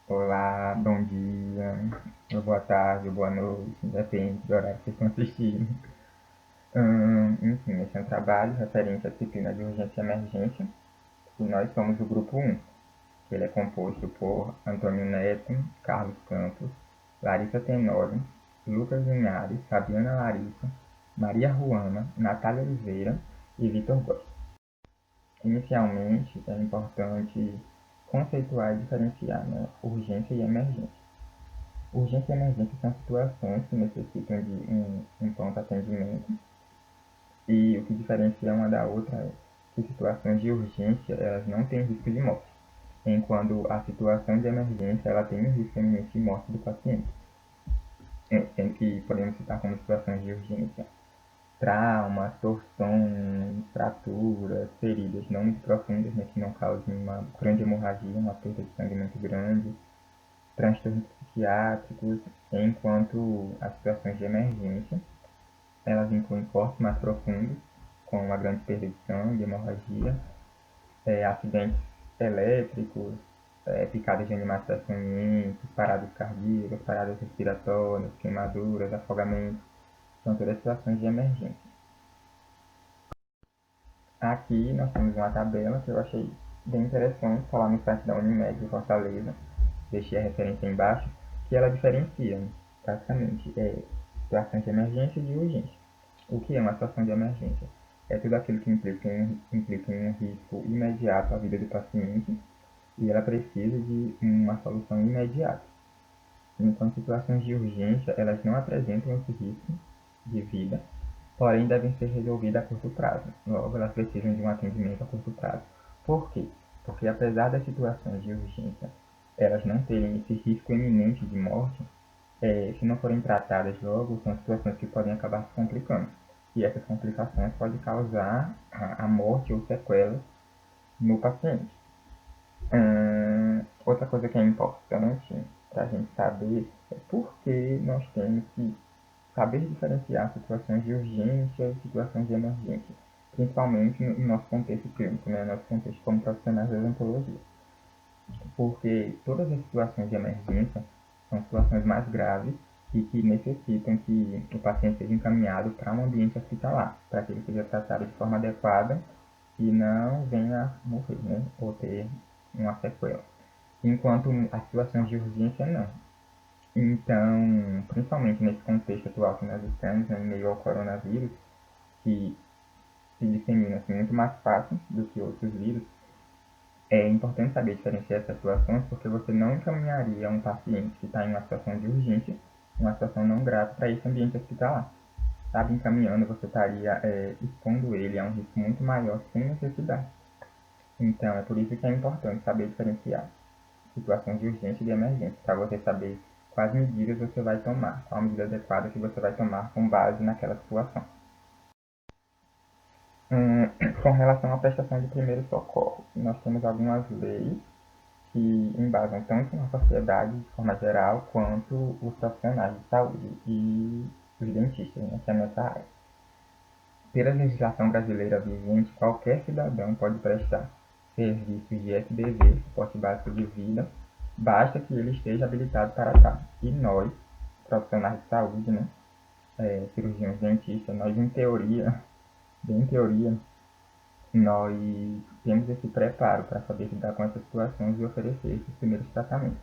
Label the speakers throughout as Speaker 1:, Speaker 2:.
Speaker 1: Olá, bom dia, ou boa tarde, ou boa noite, depende do horário que vocês estão assistindo. Enfim, esse é um trabalho referente à disciplina de urgência e emergência, e nós somos o grupo 1, que ele é composto por Antônio Neto, Carlos Campos, Larissa Tenório, Lucas Linhares, Fabiana Larissa, Maria Ruana, Natália Oliveira e Vitor Góes. Inicialmente, é importante conceituar e diferenciar, né, urgência e emergência. Urgência e emergência são situações que necessitam de um pronto atendimento, e o que diferencia uma da outra é que situações de urgência elas não têm risco de morte, enquanto a situação de emergência ela tem um risco iminente de morte do paciente, sendo que podemos citar como situações de urgência traumas, torções, fraturas, feridas não muito profundas, né, que não causem uma grande hemorragia, uma perda de sangue muito grande, transtornos psiquiátricos, enquanto as situações de emergência elas incluem cortes mais profundos, com uma grande perda de sangue, hemorragia, acidentes elétricos, picadas de animais peçonhentos, paradas cardíacas, paradas respiratórias, queimaduras, afogamentos, são todas situações de emergência. Aqui nós temos uma tabela que eu achei bem interessante, falar no site da Unimed de Fortaleza, deixei a referência embaixo, que ela diferencia, basicamente, situações de emergência e de urgência. O que é uma situação de emergência? É tudo aquilo que implica em um risco imediato à vida do paciente e ela precisa de uma solução imediata. Então, situações de urgência, elas não apresentam esse risco de vida, porém devem ser resolvidas a curto prazo. Logo, elas precisam de um atendimento a curto prazo. Por quê? Porque apesar das situações de urgência elas não terem esse risco iminente de morte, se não forem tratadas logo, são situações que podem acabar se complicando. E essas complicações podem causar a morte ou sequelas no paciente. Outra coisa que é importante para a gente saber é por que nós temos que saber diferenciar situações de urgência e situações de emergência, principalmente no nosso contexto clínico, né, no nosso contexto como profissionais da odontologia. Porque todas as situações de emergência são situações mais graves e que necessitam que o paciente seja encaminhado para um ambiente hospitalar, para que ele seja tratado de forma adequada e não venha a morrer, né, ou ter uma sequela. Enquanto as situações de urgência não. Então, principalmente nesse contexto atual que nós estamos, né, em meio ao coronavírus, que se dissemina assim, muito mais fácil do que outros vírus, é importante saber diferenciar essas situações porque você não encaminharia um paciente que está em uma situação de urgência, uma situação não grave, para esse ambiente hospitalar. Sabe, encaminhando, você estaria expondo ele a um risco muito maior sem necessidade. Então, é por isso que é importante saber diferenciar situações de urgência e de emergência, para você saber quais medidas você vai tomar, qual a medida adequada que você vai tomar com base naquela situação. Com relação à prestação de primeiro socorro, nós temos algumas leis que embasam tanto na sociedade de forma geral quanto os profissionais de saúde e os dentistas, né, que é a nossa área. Pela legislação brasileira vigente, qualquer cidadão pode prestar serviços de SBV, suporte básico de vida, basta que ele esteja habilitado para tal. E nós, profissionais de saúde, né, cirurgiões dentistas, nós em teoria, bem em teoria, nós temos esse preparo para saber lidar com essas situações e oferecer esses primeiros tratamentos.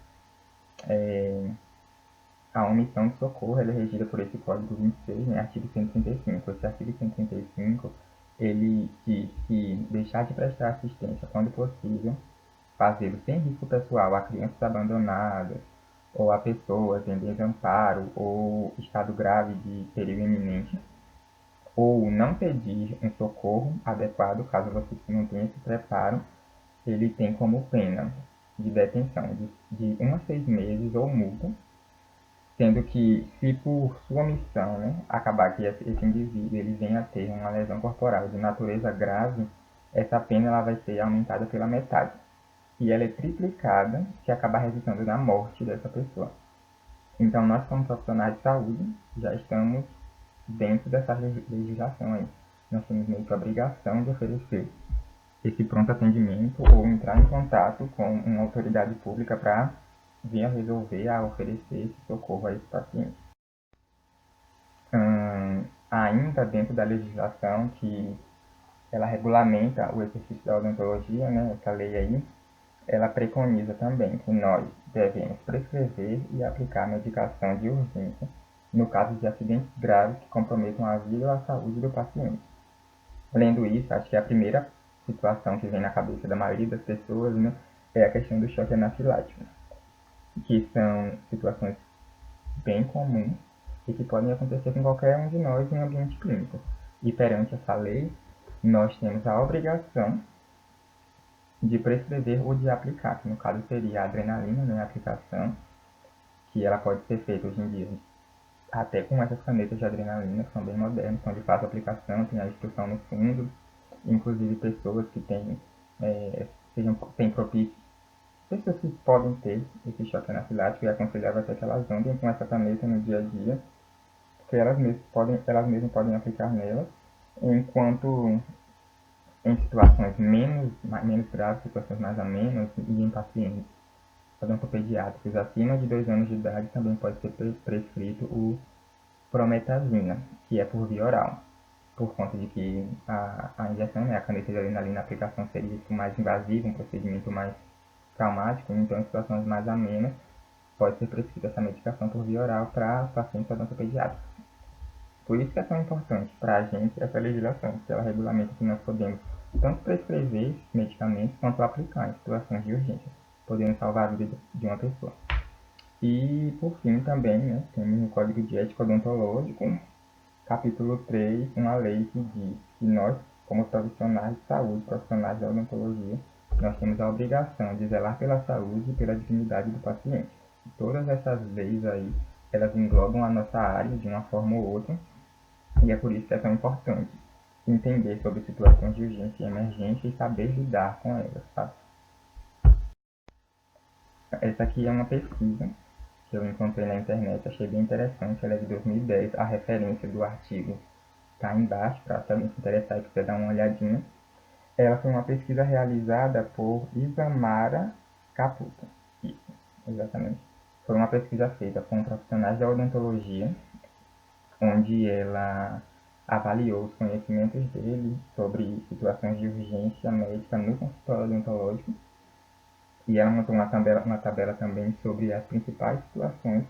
Speaker 1: A omissão de socorro é regida por esse Código 26, né, artigo 135. Esse artigo 135 ele diz que deixar de prestar assistência quando possível, fazê-lo sem risco pessoal a crianças abandonadas ou a pessoas em desamparo ou estado grave de perigo iminente, ou não pedir um socorro adequado, caso você não tenha esse preparo, ele tem como pena de detenção de 1 a 6 meses ou multa, sendo que se por sua omissão, né, acabar que esse indivíduo ele venha a ter uma lesão corporal de natureza grave, essa pena ela vai ser aumentada pela metade. E ela é triplicada se acabar resultando na morte dessa pessoa. Então, nós, como profissionais de saúde, já estamos dentro dessa legislação aí. Nós temos meio que a obrigação de oferecer esse pronto atendimento ou entrar em contato com uma autoridade pública para venha resolver a oferecer esse socorro a esse paciente. Ainda dentro da legislação que ela regulamenta o exercício da odontologia, né, essa lei aí, ela preconiza também que nós devemos prescrever e aplicar medicação de urgência no caso de acidentes graves que comprometam a vida ou a saúde do paciente. Lendo isso, acho que a primeira situação que vem na cabeça da maioria das pessoas, né, é a questão do choque anafilático, que são situações bem comuns e que podem acontecer com qualquer um de nós em ambiente clínico. E perante essa lei, nós temos a obrigação de prescrever ou de aplicar, que no caso seria a adrenalina, né, a aplicação, que ela pode ser feita hoje em dia até com essas canetas de adrenalina, que são bem modernas, são de fácil aplicação, tem a instrução no fundo, inclusive pessoas que têm, têm propício, pessoas que podem ter esse choque anafilático, e é aconselhável até que elas andem com essa caneta no dia a dia, porque elas mesmas podem aplicar nela, enquanto em situações menos graves, situações mais amenas, e em pacientes odontopediátricos acima de 2 anos de idade, também pode ser prescrito o prometazina, que é por via oral, por conta de que a injeção, né, a caneta de adrenalina, a aplicação seria mais invasiva, um procedimento mais traumático, então em situações mais amenas pode ser prescrita essa medicação por via oral para pacientes odontopediátricos. Por isso que é tão importante para a gente essa legislação, porque ela regulamenta que nós podemos tanto prescrever medicamentos quanto aplicar em situações de urgência, podendo salvar a vida de uma pessoa. E, por fim, também, né, temos no Código de Ética Odontológico, capítulo 3, uma lei que diz que nós, como profissionais de saúde, profissionais da odontologia, nós temos a obrigação de zelar pela saúde e pela dignidade do paciente. E todas essas leis aí, elas englobam a nossa área de uma forma ou outra, e é por isso que é tão importante entender sobre situações de urgência e emergência e saber lidar com elas, sabe? Essa aqui é uma pesquisa que eu encontrei na internet, achei bem interessante, ela é de 2010, a referência do artigo está embaixo, para se alguém se interessar e quiser dar uma olhadinha. Ela foi uma pesquisa realizada por Isamara Caputo. Isso, exatamente. Foi uma pesquisa feita com profissionais da odontologia, onde ela avaliou os conhecimentos dele sobre situações de urgência médica no consultório odontológico, e ela montou uma tabela também sobre as principais situações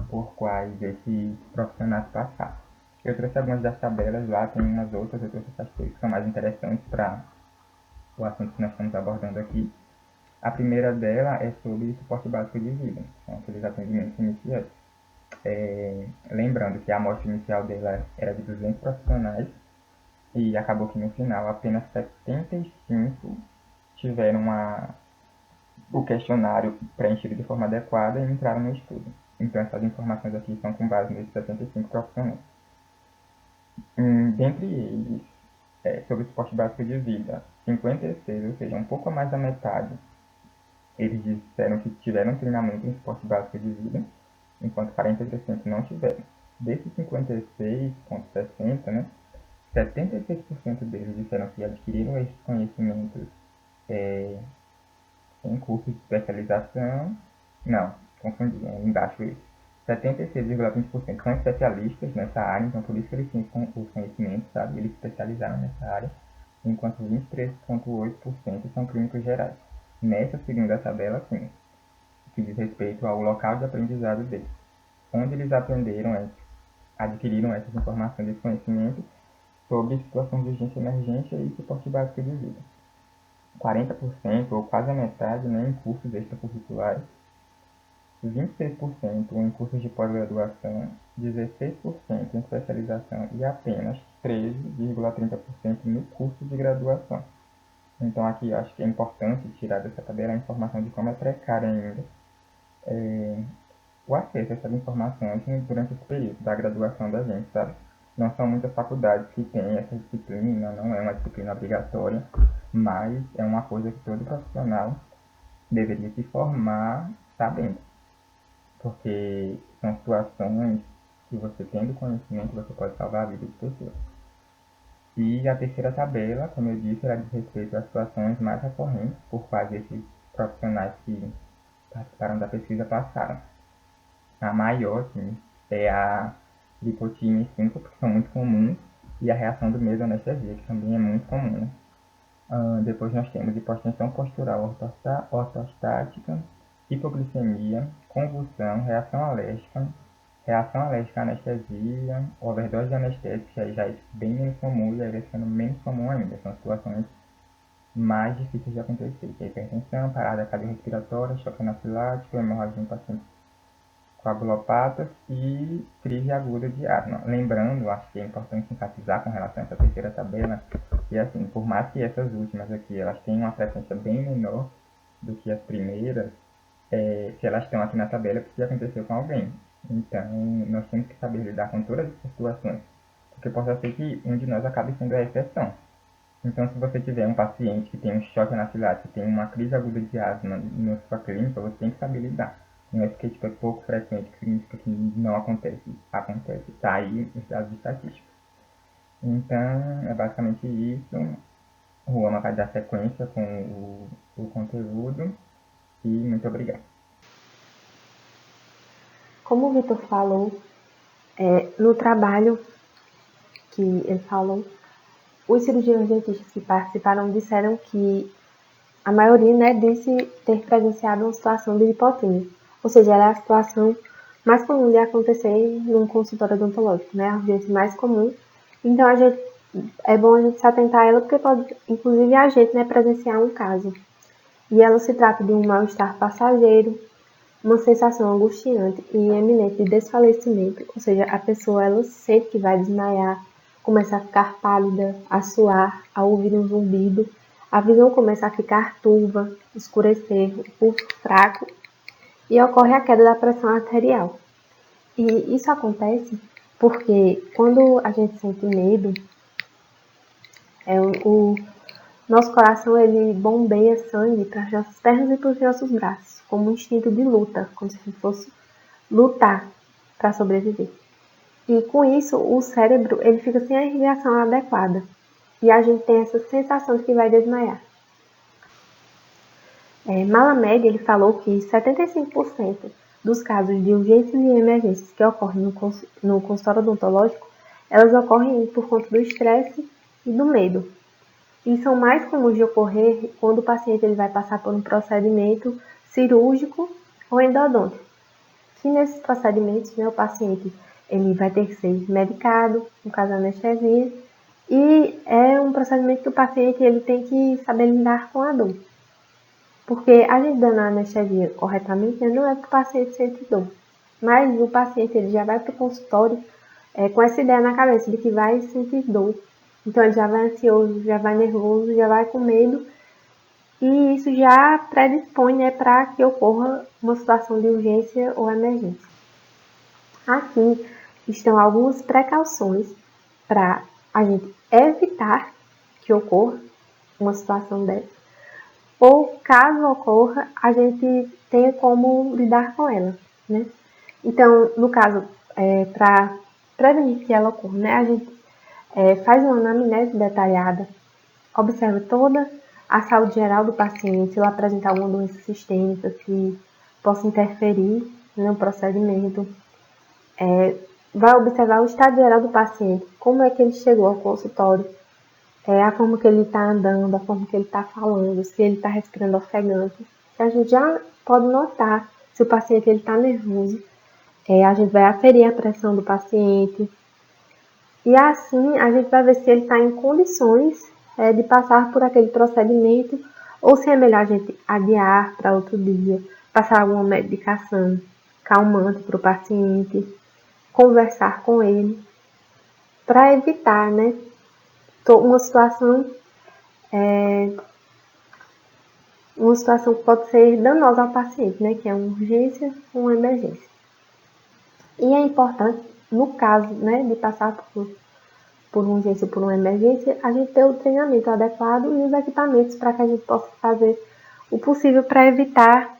Speaker 1: por quais esses profissionais passaram. Eu trouxe algumas das tabelas lá, tem umas outras, eu trouxe essas coisas que são mais interessantes para o assunto que nós estamos abordando aqui. A primeira dela é sobre suporte básico de vida, são aqueles atendimentos iniciais. Lembrando que a amostra inicial dela era de 200 profissionais e acabou que no final apenas 75 tiveram o questionário preenchido de forma adequada e entraram no estudo. Então essas informações aqui são com base nesses 75 profissionais. Dentre eles, sobre o suporte básico de vida, 56, ou seja, um pouco a mais da metade, eles disseram que tiveram treinamento em suporte básico de vida, enquanto 43% não tiveram. Desses 56,60, né, 76% deles disseram que adquiriram esses conhecimentos em cursos de especialização. Não, confundi, embaixo isso. 76,20% são especialistas nessa área, então por isso que eles têm os conhecimentos, sabe? Eles se especializaram nessa área, enquanto 23,8% são clínicos gerais. Nessa segunda tabela, sim, que diz respeito ao local de aprendizado deles, onde eles adquiriram essas informações e conhecimentos sobre situação de urgência e emergência e suporte básico de vida. 40%, ou quase a metade, né, em cursos extracurriculares, 26% em cursos de pós-graduação, 16% em especialização e apenas 13,30% no curso de graduação. Então aqui eu acho que é importante tirar dessa tabela a informação de como é precária ainda o acesso a essas informações durante esse período da graduação da gente, sabe? Não são muitas faculdades que têm essa disciplina, não é uma disciplina obrigatória, mas é uma coisa que todo profissional deveria se formar sabendo, porque são situações que você tendo conhecimento você pode salvar a vida de pessoas. E a terceira tabela, como eu disse, ela diz respeito às situações mais recorrentes por quais esses profissionais que participaram da pesquisa passaram. A maior, assim, é a lipotímia 5, que são muito comuns, e a reação do medo à anestesia, que também é muito comum, né? Depois nós temos hipostensão postural ortostática, hipoglicemia, convulsão, reação alérgica à anestesia, overdose de anestésico, que aí já é bem menos comum e aí vai ficando menos comum ainda. São situações mais difíceis de acontecer, que é hipertensão, parada cardiorrespiratória, choque anafilático, hemorragia em pacientes coagulopatas e crise aguda de asma. Lembrando, acho que é importante enfatizar com relação a essa terceira tabela, que assim, por mais que essas últimas aqui elas tenham uma frequência bem menor do que as primeiras, se elas estão aqui na tabela é porque aconteceu com alguém. Então, nós temos que saber lidar com todas essas situações, porque pode ser que um de nós acabe sendo a exceção. Então, se você tiver um paciente que tem um choque anafilático, que tem uma crise aguda de asma na sua clínica, você tem que saber lidar. Não é porque tipo, é pouco frequente que significa que não acontece. Acontece. Tá aí os dados estatísticos. Então, é basicamente isso. O Roma vai dar sequência com o conteúdo. E muito obrigado.
Speaker 2: Como o Vitor falou, no trabalho que ele falou, os cirurgiões dentistas que participaram disseram que a maioria, né, disse ter presenciado uma situação de lipotímia, ou seja, ela é a situação mais comum de acontecer num consultório odontológico, né, a urgência mais comum. Então, é bom a gente se atentar a ela, porque pode, inclusive, a gente, né, presenciar um caso. E ela se trata de um mal-estar passageiro, uma sensação angustiante e eminente de desfalecimento, ou seja, a pessoa ela sente que vai desmaiar, começa a ficar pálida, a suar, a ouvir um zumbido, a visão começa a ficar turva, escurecer, o pulso fraco e ocorre a queda da pressão arterial. E isso acontece porque quando a gente sente medo, o nosso coração ele bombeia sangue para as nossas pernas e para os nossos braços, como um instinto de luta, como se fosse lutar para sobreviver. E com isso, o cérebro ele fica sem a irrigação adequada. E a gente tem essa sensação de que vai desmaiar. Malamed ele falou que 75% dos casos de urgências e emergências que ocorrem no consultório odontológico, elas ocorrem por conta do estresse e do medo. E são mais comuns de ocorrer quando o paciente ele vai passar por um procedimento cirúrgico ou endodôntico. Que nesses procedimentos, né, o paciente ele vai ter que ser medicado, no caso anestesia, e é um procedimento que o paciente ele tem que saber lidar com a dor. Porque a gente dando a anestesia corretamente, não é que o paciente sente dor, mas o paciente ele já vai para o consultório com essa ideia na cabeça de que vai sentir dor. Então ele já vai ansioso, já vai nervoso, já vai com medo, e isso já predispõe, né, para que ocorra uma situação de urgência ou emergência. Aqui estão algumas precauções para a gente evitar que ocorra uma situação dessa, ou caso ocorra, a gente tenha como lidar com ela, né? Então, no caso, para prevenir que ela ocorra, né, a gente faz uma anamnese detalhada, observa toda a saúde geral do paciente, se ele apresentar alguma doença sistêmica que possa interferir no procedimento, vai observar o estado geral do paciente, como é que ele chegou ao consultório, a forma que ele está andando, a forma que ele está falando, se ele está respirando ofegante. A gente já pode notar se o paciente está nervoso. A gente vai aferir a pressão do paciente. E assim a gente vai ver se ele está em condições de passar por aquele procedimento ou se é melhor a gente adiar para outro dia, passar alguma medicação calmante para o paciente, conversar com ele, para evitar, né, uma situação que pode ser danosa ao paciente, né, que é uma urgência ou uma emergência. E é importante, no caso, né, de passar por uma urgência ou por uma emergência, a gente ter o treinamento adequado e os equipamentos para que a gente possa fazer o possível para evitar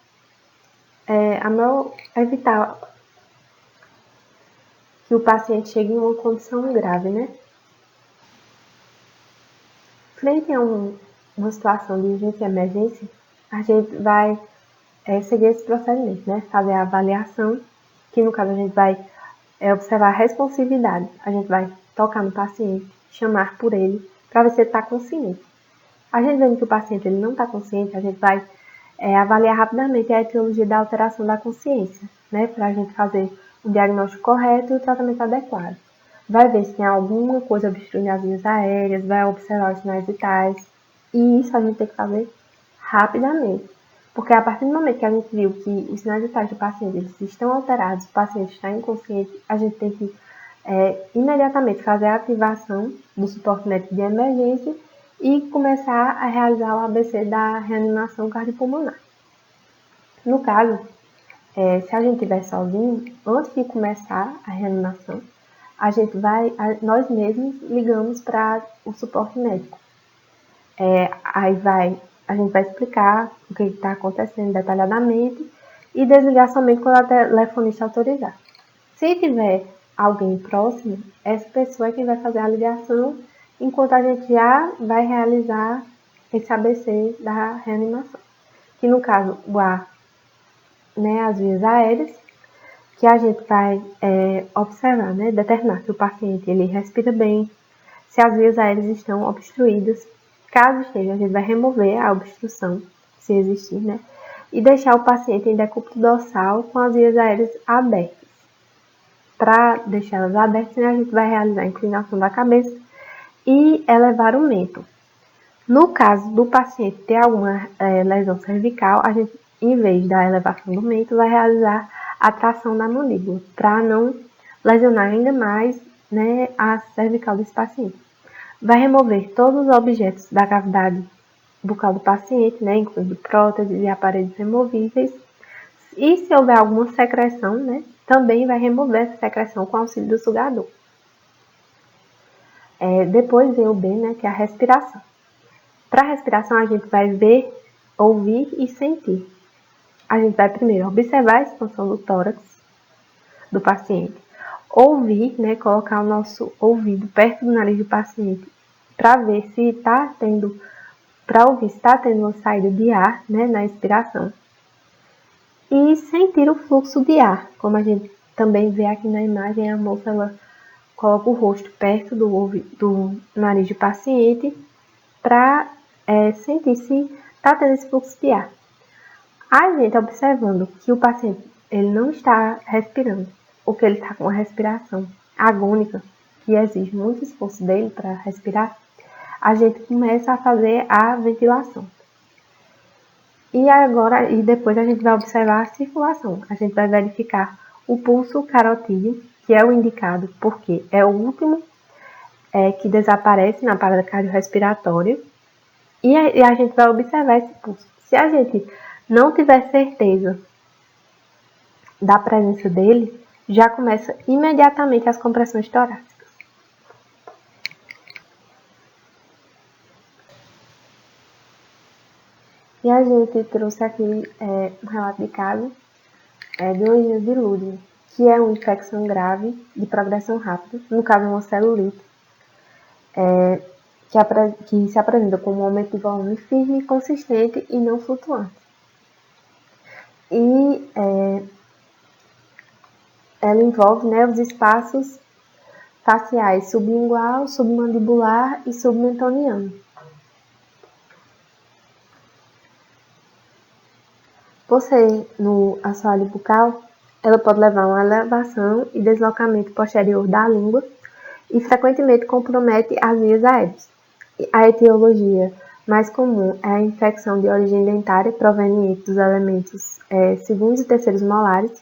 Speaker 2: que o paciente chegue em uma condição grave, né? Frente a uma situação de urgência e emergência, a gente vai seguir esse procedimento, né? Fazer a avaliação, que no caso a gente vai observar a responsividade. A gente vai tocar no paciente, chamar por ele, para ver se ele está consciente. A gente vendo que o paciente ele não está consciente, a gente vai avaliar rapidamente a etiologia da alteração da consciência, né? Para a gente fazer o diagnóstico correto e o tratamento adequado. Vai ver se tem alguma coisa obstruindo as vias aéreas, vai observar os sinais vitais. E isso a gente tem que fazer rapidamente. Porque a partir do momento que a gente viu que os sinais vitais do paciente eles estão alterados, o paciente está inconsciente, a gente tem que imediatamente fazer a ativação do suporte médico de emergência e começar a realizar o ABC da reanimação cardiopulmonar. No caso, se a gente estiver sozinho, antes de começar a reanimação, nós mesmos ligamos para o suporte médico. A gente vai explicar o que está acontecendo detalhadamente e desligar somente quando a telefonista autorizar. Se tiver alguém próximo, essa pessoa é quem vai fazer a ligação, enquanto a gente já vai realizar esse ABC da reanimação. Que no caso, o ar, né, as vias aéreas, que a gente vai observar, né, determinar se o paciente ele respira bem, se as vias aéreas estão obstruídas. Caso esteja, a gente vai remover a obstrução, se existir, né, e deixar o paciente em decúbito dorsal com as vias aéreas abertas. Para deixá-las abertas, a gente vai realizar a inclinação da cabeça e elevar o mento. No caso do paciente ter alguma lesão cervical, a gente, em vez da elevação do mento, vai realizar a tração da mandíbula, para não lesionar ainda mais, né, a cervical desse paciente. Vai remover todos os objetos da cavidade bucal do paciente, né, incluindo próteses e aparelhos removíveis. E se houver alguma secreção, né, também vai remover essa secreção com auxílio do sugador. Depois vem o B, né, que é a respiração. Para a respiração, a gente vai ver, ouvir e sentir. A gente vai primeiro observar a expansão do tórax do paciente. Ouvir, né, colocar o nosso ouvido perto do nariz do paciente para ver se está tendo, para ouvir se está tendo uma saída de ar, né, na expiração. E sentir o fluxo de ar, como a gente também vê aqui na imagem, a moça ela coloca o rosto perto do nariz do paciente para sentir se está tendo esse fluxo de ar. A gente observando que o paciente ele não está respirando, ou que ele está com uma respiração agônica, que exige muito esforço dele para respirar, a gente começa a fazer a ventilação. E depois a gente vai observar a circulação. A gente vai verificar o pulso carotídeo, que é o indicado porque é o último que desaparece na parada cardiorrespiratória. E a gente vai observar esse pulso. Se a gente não tiver certeza da presença dele, já começa imediatamente as compressões torácicas. E a gente trouxe aqui um relato de caso de uma angina de Ludwig, que é uma infecção grave de progressão rápida, no caso uma celulite, que se apresenta como um aumento de volume firme, consistente e não flutuante. E ela envolve, né, os espaços faciais sublingual, submandibular e submentoniano. Por ser no assoalho bucal, ela pode levar a uma elevação e deslocamento posterior da língua e frequentemente compromete as vias aéreas. A etiologia mais comum é a infecção de origem dentária proveniente dos elementos segundos e terceiros molares.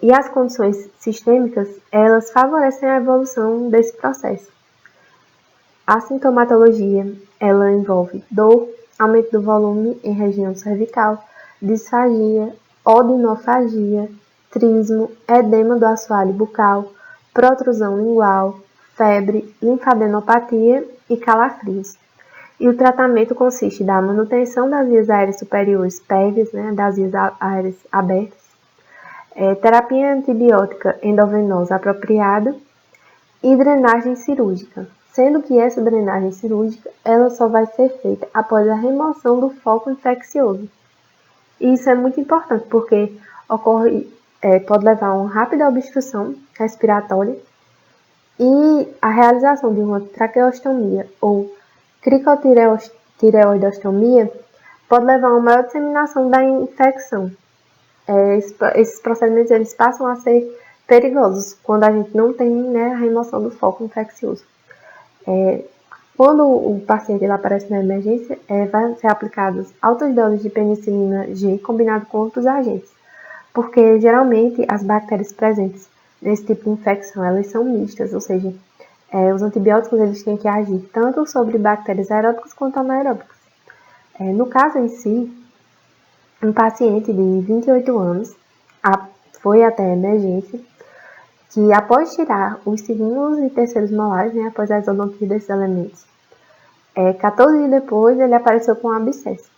Speaker 2: E as condições sistêmicas, elas favorecem a evolução desse processo. A sintomatologia, ela envolve dor, aumento do volume em região cervical, disfagia, odinofagia, trismo, edema do assoalho bucal, protrusão lingual, febre, linfadenopatia e calafrios. E o tratamento consiste da manutenção das vias aéreas superiores pérvias, né, das vias aéreas abertas, terapia antibiótica endovenosa apropriada e drenagem cirúrgica, sendo que essa drenagem cirúrgica ela só vai ser feita após a remoção do foco infeccioso. E isso é muito importante, porque pode levar a uma rápida obstrução respiratória e a realização de uma traqueostomia ou cricotireoidostomia pode levar a uma maior disseminação da infecção. Esses procedimentos eles passam a ser perigosos quando a gente não tem, né, a remoção do foco infeccioso. Quando o paciente ele aparece na emergência, vai ser aplicadas altas doses de penicilina G combinado com outros agentes, porque geralmente as bactérias presentes nesse tipo de infecção elas são mistas, ou seja, os antibióticos eles têm que agir tanto sobre bactérias aeróbicas quanto anaeróbicas. No caso em si, um paciente de 28 anos foi até a emergência, que após tirar os segundos e terceiros molares, né, após a exodontia desses elementos, 14 dias depois ele apareceu com um abscesso.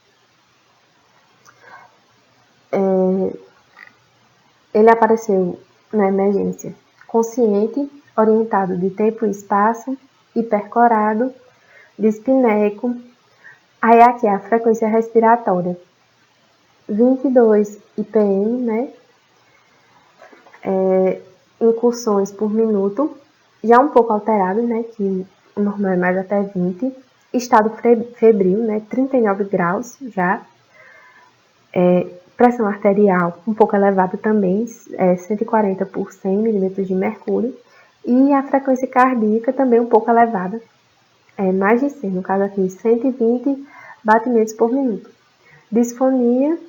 Speaker 2: Ele apareceu na emergência consciente, orientado de tempo e espaço, hipercorado, dispneico. Aí aqui a frequência respiratória 22 IPM, né? Incursões por minuto, já um pouco alterado, né? Que o normal é mais até 20. Estado febril, né? 39 graus já. Pressão arterial um pouco elevada também, 140 por 100 milímetros de mercúrio. E a frequência cardíaca também um pouco elevada, mais de 100, no caso aqui 120 batimentos por minuto. Disfonia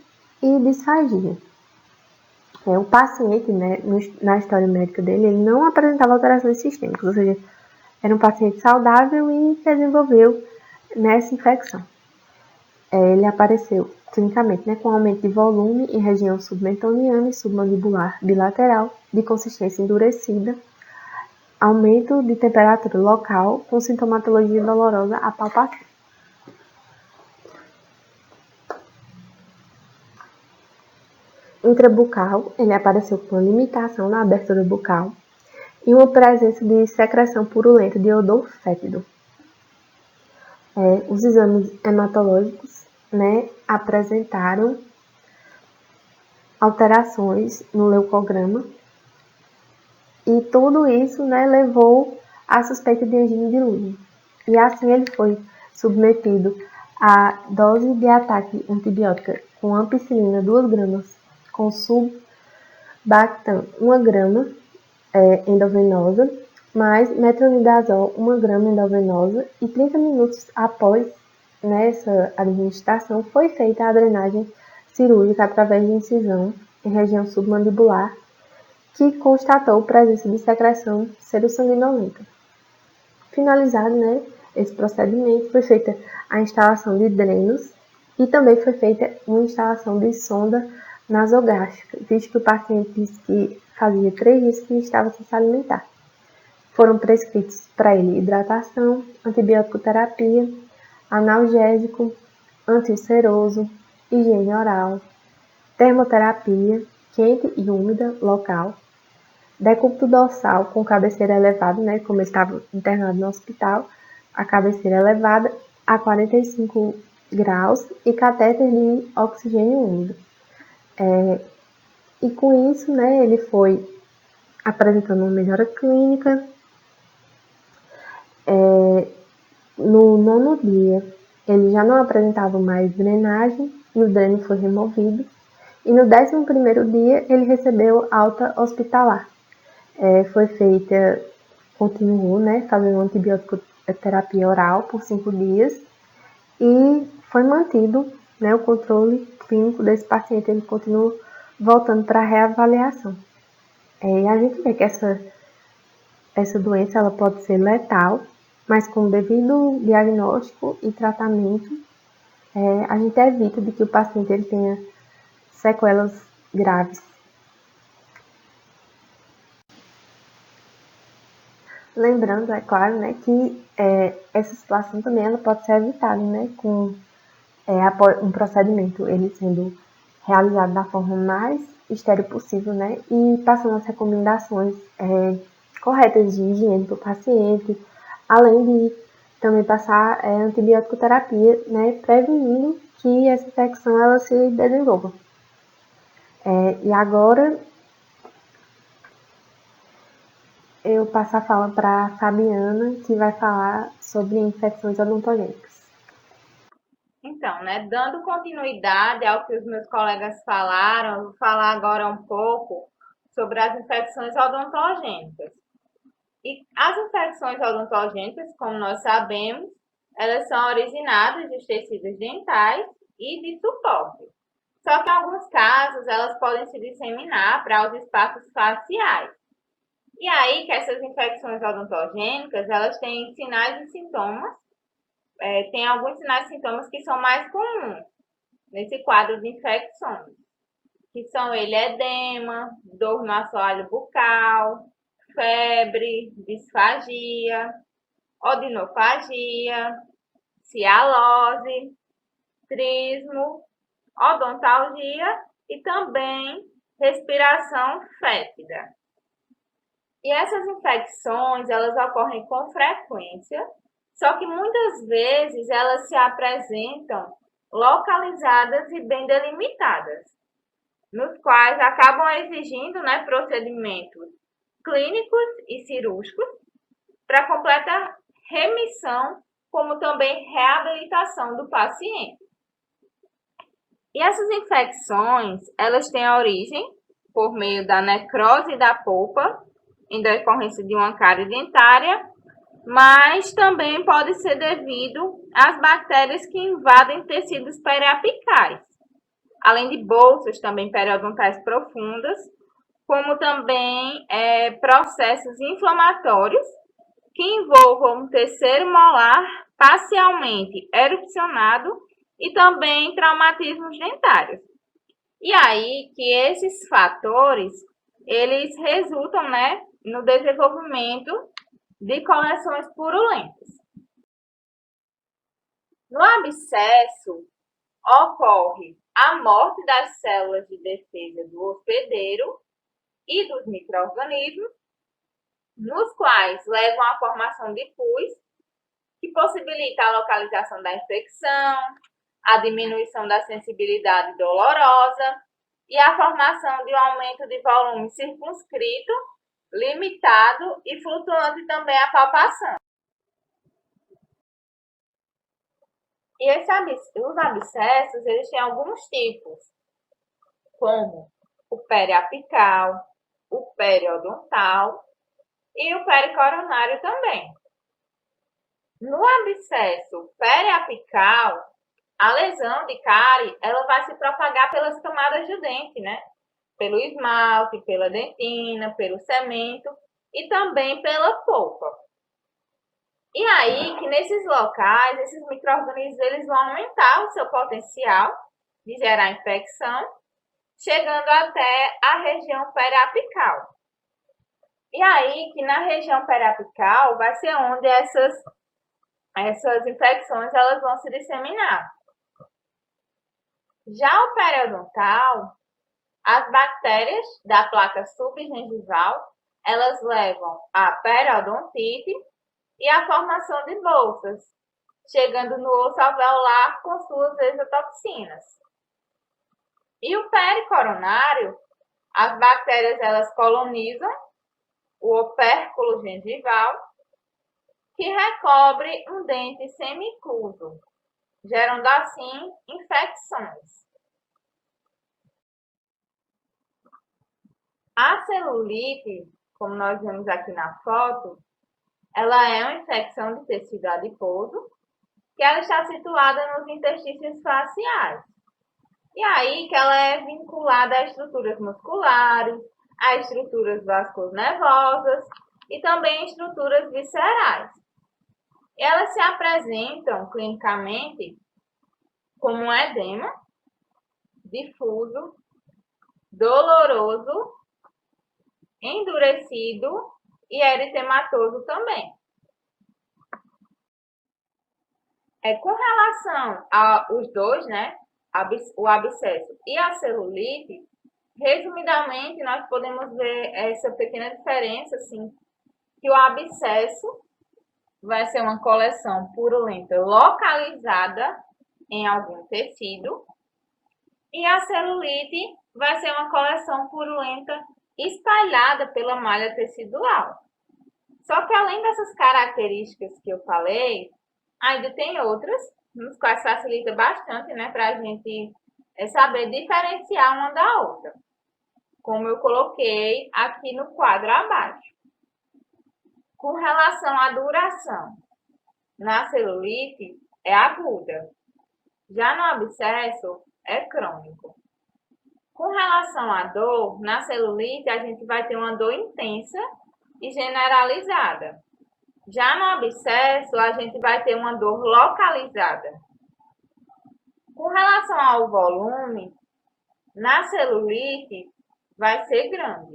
Speaker 2: e disfagia. O paciente, né, na história médica dele, ele não apresentava alterações sistêmicas, ou seja, era um paciente saudável e desenvolveu nessa infecção. Ele apareceu clinicamente, né, com aumento de volume em região submentoniana e submandibular bilateral, de consistência endurecida, aumento de temperatura local com sintomatologia dolorosa à palpação. Intrabucal, ele apareceu com limitação na abertura bucal e uma presença de secreção purulenta de odor fétido. Os exames hematológicos, né, apresentaram alterações no leucograma e tudo isso, né, levou à suspeita de angina de Lumen. E assim ele foi submetido à dose de ataque antibiótica com ampicilina 2 gramas com subbactam 1 grama endovenosa, mais metronidazol 1 grama endovenosa, e 30 minutos após essa administração foi feita a drenagem cirúrgica através de incisão em região submandibular, que constatou presença de secreção serosanguinolenta. Finalizado, né, esse procedimento, foi feita a instalação de drenos e também foi feita uma instalação de sonda nasogástrica, visto que o paciente disse que fazia 3 dias que estava sem se alimentar. Foram prescritos para ele hidratação, antibiótico terapia, analgésico, antiulceroso, higiene oral, termoterapia, quente e úmida local, decúbito dorsal com cabeceira elevada, né, como ele estava internado no hospital, a cabeceira elevada a 45 graus e catéter de oxigênio úmido. E com isso, né, ele foi apresentando uma melhora clínica. No 9º dia, ele já não apresentava mais drenagem e o dreno foi removido. E no 11º dia, ele recebeu alta hospitalar. Foi feita, continuou, né, fazendo antibiótico terapia oral por 5 dias e foi mantido, né, o controle clínico desse paciente, ele continua voltando para a reavaliação. E a gente vê que essa doença ela pode ser letal, mas com o devido diagnóstico e tratamento, a gente evita de que o paciente ele tenha sequelas graves. Lembrando, é claro, né, que essa situação também ela pode ser evitada, né, com um procedimento ele sendo realizado da forma mais estéril possível, né, e passando as recomendações corretas de higiene para o paciente, além de também passar antibiótico terapia, né, prevenindo que essa infecção ela se desenvolva. E agora eu passo a fala para a Fabiana, que vai falar sobre infecções odontogênicas.
Speaker 3: Então, né, dando continuidade ao que os meus colegas falaram, eu vou falar agora um pouco sobre as infecções odontogênicas. E as infecções odontogênicas, como nós sabemos, elas são originadas dos tecidos dentais e de suporte. Só que em alguns casos elas podem se disseminar para os espaços faciais. E aí que essas infecções odontogênicas, elas têm sinais e sintomas, tem alguns sinais e sintomas que são mais comuns nesse quadro de infecções, que são edema, dor no assoalho bucal, febre, disfagia, odinofagia, cialose, trismo, odontalgia e também respiração fétida. E essas infecções, elas ocorrem com frequência, só que muitas vezes elas se apresentam localizadas e bem delimitadas, nos quais acabam exigindo, né, procedimentos clínicos e cirúrgicos para completa remissão, como também reabilitação do paciente. E essas infecções, elas têm origem por meio da necrose da polpa, em decorrência de uma cárie dentária, mas também pode ser devido às bactérias que invadem tecidos periapicais, além de bolsas também periodontais profundas, como também processos inflamatórios que envolvam o terceiro molar parcialmente erupcionado e também traumatismos dentários. E aí que esses fatores, eles resultam, né, no desenvolvimento de coleções purulentas. No abscesso, ocorre a morte das células de defesa do hospedeiro e dos micro-organismos, nos quais levam à formação de pus, que possibilita a localização da infecção, a diminuição da sensibilidade dolorosa e a formação de um aumento de volume circunscrito, limitado e flutuante também a palpação. E os abscessos, eles têm alguns tipos, como o periapical, o periodontal e o pericoronário também. No abscesso periapical, a lesão de cárie, ela vai se propagar pelas camadas do dente, né? Pelo esmalte, pela dentina, pelo cemento e também pela polpa. E aí que nesses locais, esses micro-organismos, eles vão aumentar o seu potencial de gerar infecção, chegando até a região periapical. E aí que na região periapical vai ser onde essas infecções elas vão se disseminar. Já o periodontal, as bactérias da placa subgengival, elas levam à periodontite e à formação de bolsas, chegando no osso alveolar com suas exotoxinas. E o pericoronário, as bactérias elas colonizam o opérculo gengival, que recobre um dente semicluso, gerando assim infecções. A celulite, como nós vemos aqui na foto, ela é uma infecção de tecido adiposo, que ela está situada nos interstícios faciais. E aí que ela é vinculada a estruturas musculares, a estruturas vasculonervosas e também estruturas viscerais. E elas se apresentam clinicamente como um edema difuso, doloroso, endurecido e eritematoso também. Com relação aos dois, né, o abscesso e a celulite, resumidamente, nós podemos ver essa pequena diferença, assim, que o abscesso vai ser uma coleção purulenta localizada em algum tecido e a celulite vai ser uma coleção purulenta espalhada pela malha tecidual. Só que além dessas características que eu falei, ainda tem outras, nos quais facilita bastante, né, para a gente saber diferenciar uma da outra, como eu coloquei aqui no quadro abaixo. Com relação à duração, na celulite é aguda, já no abscesso é crônico. Com relação à dor, na celulite a gente vai ter uma dor intensa e generalizada. Já no abscesso, a gente vai ter uma dor localizada. Com relação ao volume, na celulite vai ser grande.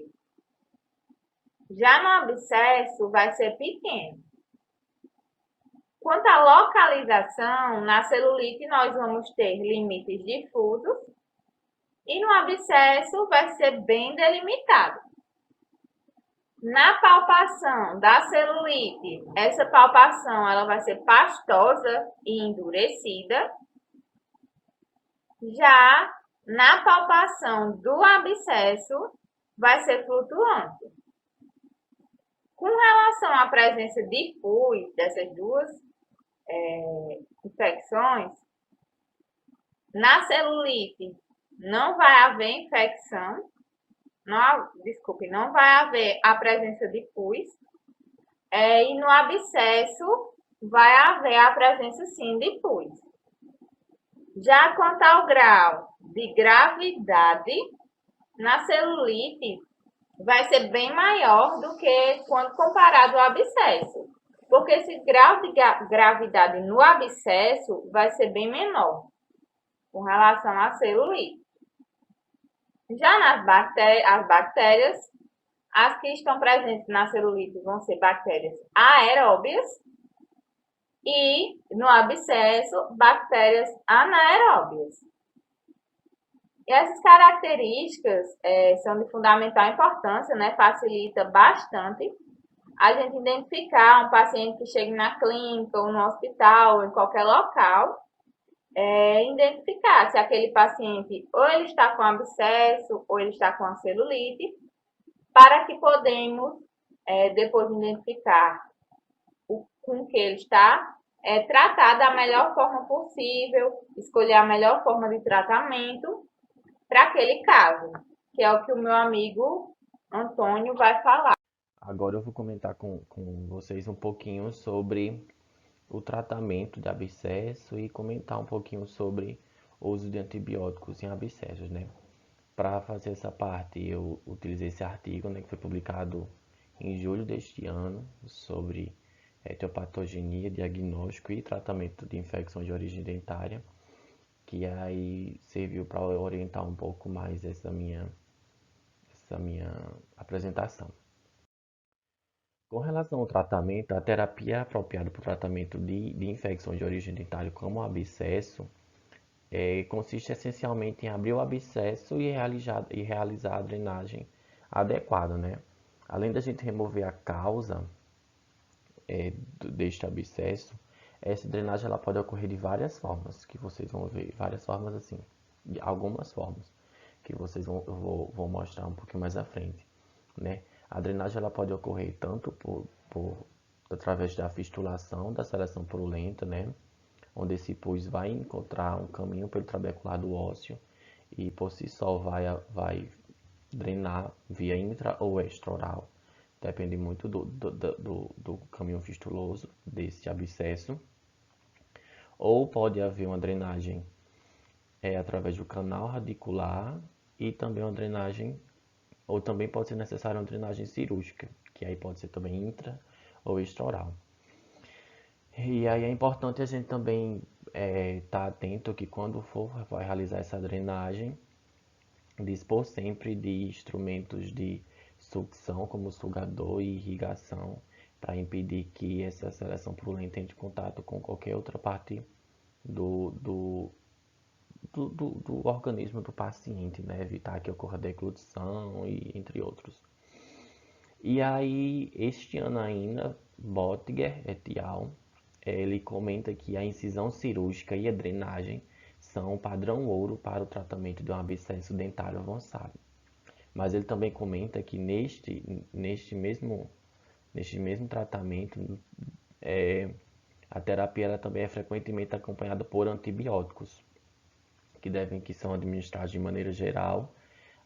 Speaker 3: Já no abscesso, vai ser pequeno. Quanto à localização, na celulite nós vamos ter limites difusos e no abscesso vai ser bem delimitado. Na palpação da celulite, essa palpação ela vai ser pastosa e endurecida. Já na palpação do abscesso, vai ser flutuante. Com relação à presença de pus dessas duas infecções, na celulite não vai haver infecção, não vai haver a presença de pus, e no abscesso vai haver a presença sim de pus. Já quanto ao grau de gravidade, na celulite vai ser bem maior do que quando comparado ao abscesso, porque esse grau de gravidade no abscesso vai ser bem menor com relação à celulite. Já nas bactérias, as que estão presentes na celulite vão ser bactérias aeróbias e no abscesso, bactérias anaeróbias. E essas características são de fundamental importância, né? Facilita bastante a gente identificar um paciente que chegue na clínica ou no hospital ou em qualquer local, identificar se aquele paciente ou ele está com abscesso ou ele está com a celulite, para que podemos, depois de identificar com que ele está, tratar da melhor forma possível, escolher a melhor forma de tratamento para aquele caso, que é o que o meu amigo Antônio vai falar.
Speaker 4: Agora eu vou comentar com vocês um pouquinho sobre o tratamento de abscesso e comentar um pouquinho sobre o uso de antibióticos em abscessos, né? Para fazer essa parte, eu utilizei esse artigo, né, que foi publicado em julho deste ano, sobre etiopatogenia, diagnóstico e tratamento de infecções de origem dentária, que aí serviu para orientar um pouco mais essa minha apresentação. Com relação ao tratamento, a terapia apropriada para o tratamento de infecções de origem dentária, como o abscesso, consiste essencialmente em abrir o abscesso e realizar a drenagem adequada, né? Além da gente remover a causa deste abscesso, essa drenagem ela pode ocorrer de várias formas, que vocês vão ver, várias formas assim, algumas formas, que vocês vou mostrar um pouquinho mais à frente, né? A drenagem ela pode ocorrer tanto através da fistulação, da seleção purulenta, né? Onde esse pus vai encontrar um caminho pelo trabeculado ósseo e por si só vai drenar via intra ou extraoral. Depende muito do caminho fistuloso desse abscesso. Ou pode haver uma drenagem através do canal radicular e também uma drenagem, ou também pode ser necessária uma drenagem cirúrgica, que aí pode ser também intra ou extraoral. E aí é importante a gente também estar atento que quando vai realizar essa drenagem, dispor sempre de instrumentos de sucção, como sugador e irrigação, para impedir que essa seleção purulenta entre em contato com qualquer outra parte do organismo do paciente, né? Evitar que ocorra decludição e entre outros. E aí, este ano ainda, Bottiger et al., ele comenta que a incisão cirúrgica e a drenagem são padrão ouro para o tratamento de um abscesso dentário avançado. Mas ele também comenta que neste mesmo tratamento, a terapia ela também é frequentemente acompanhada por antibióticos, que são administrados de maneira geral,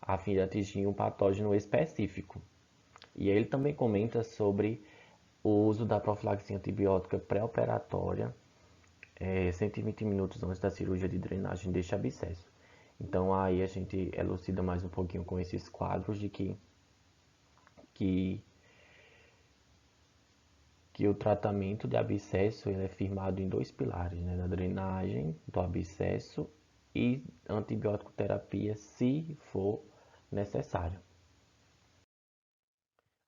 Speaker 4: a fim de atingir um patógeno específico. E ele também comenta sobre o uso da profilaxia antibiótica pré-operatória, 120 minutos antes da cirurgia de drenagem deste abscesso. Então aí a gente elucida mais um pouquinho com esses quadros de que o tratamento de abscesso ele é firmado em 2 pilares, né? Na drenagem do abscesso e antibiótico terapia, se for necessário.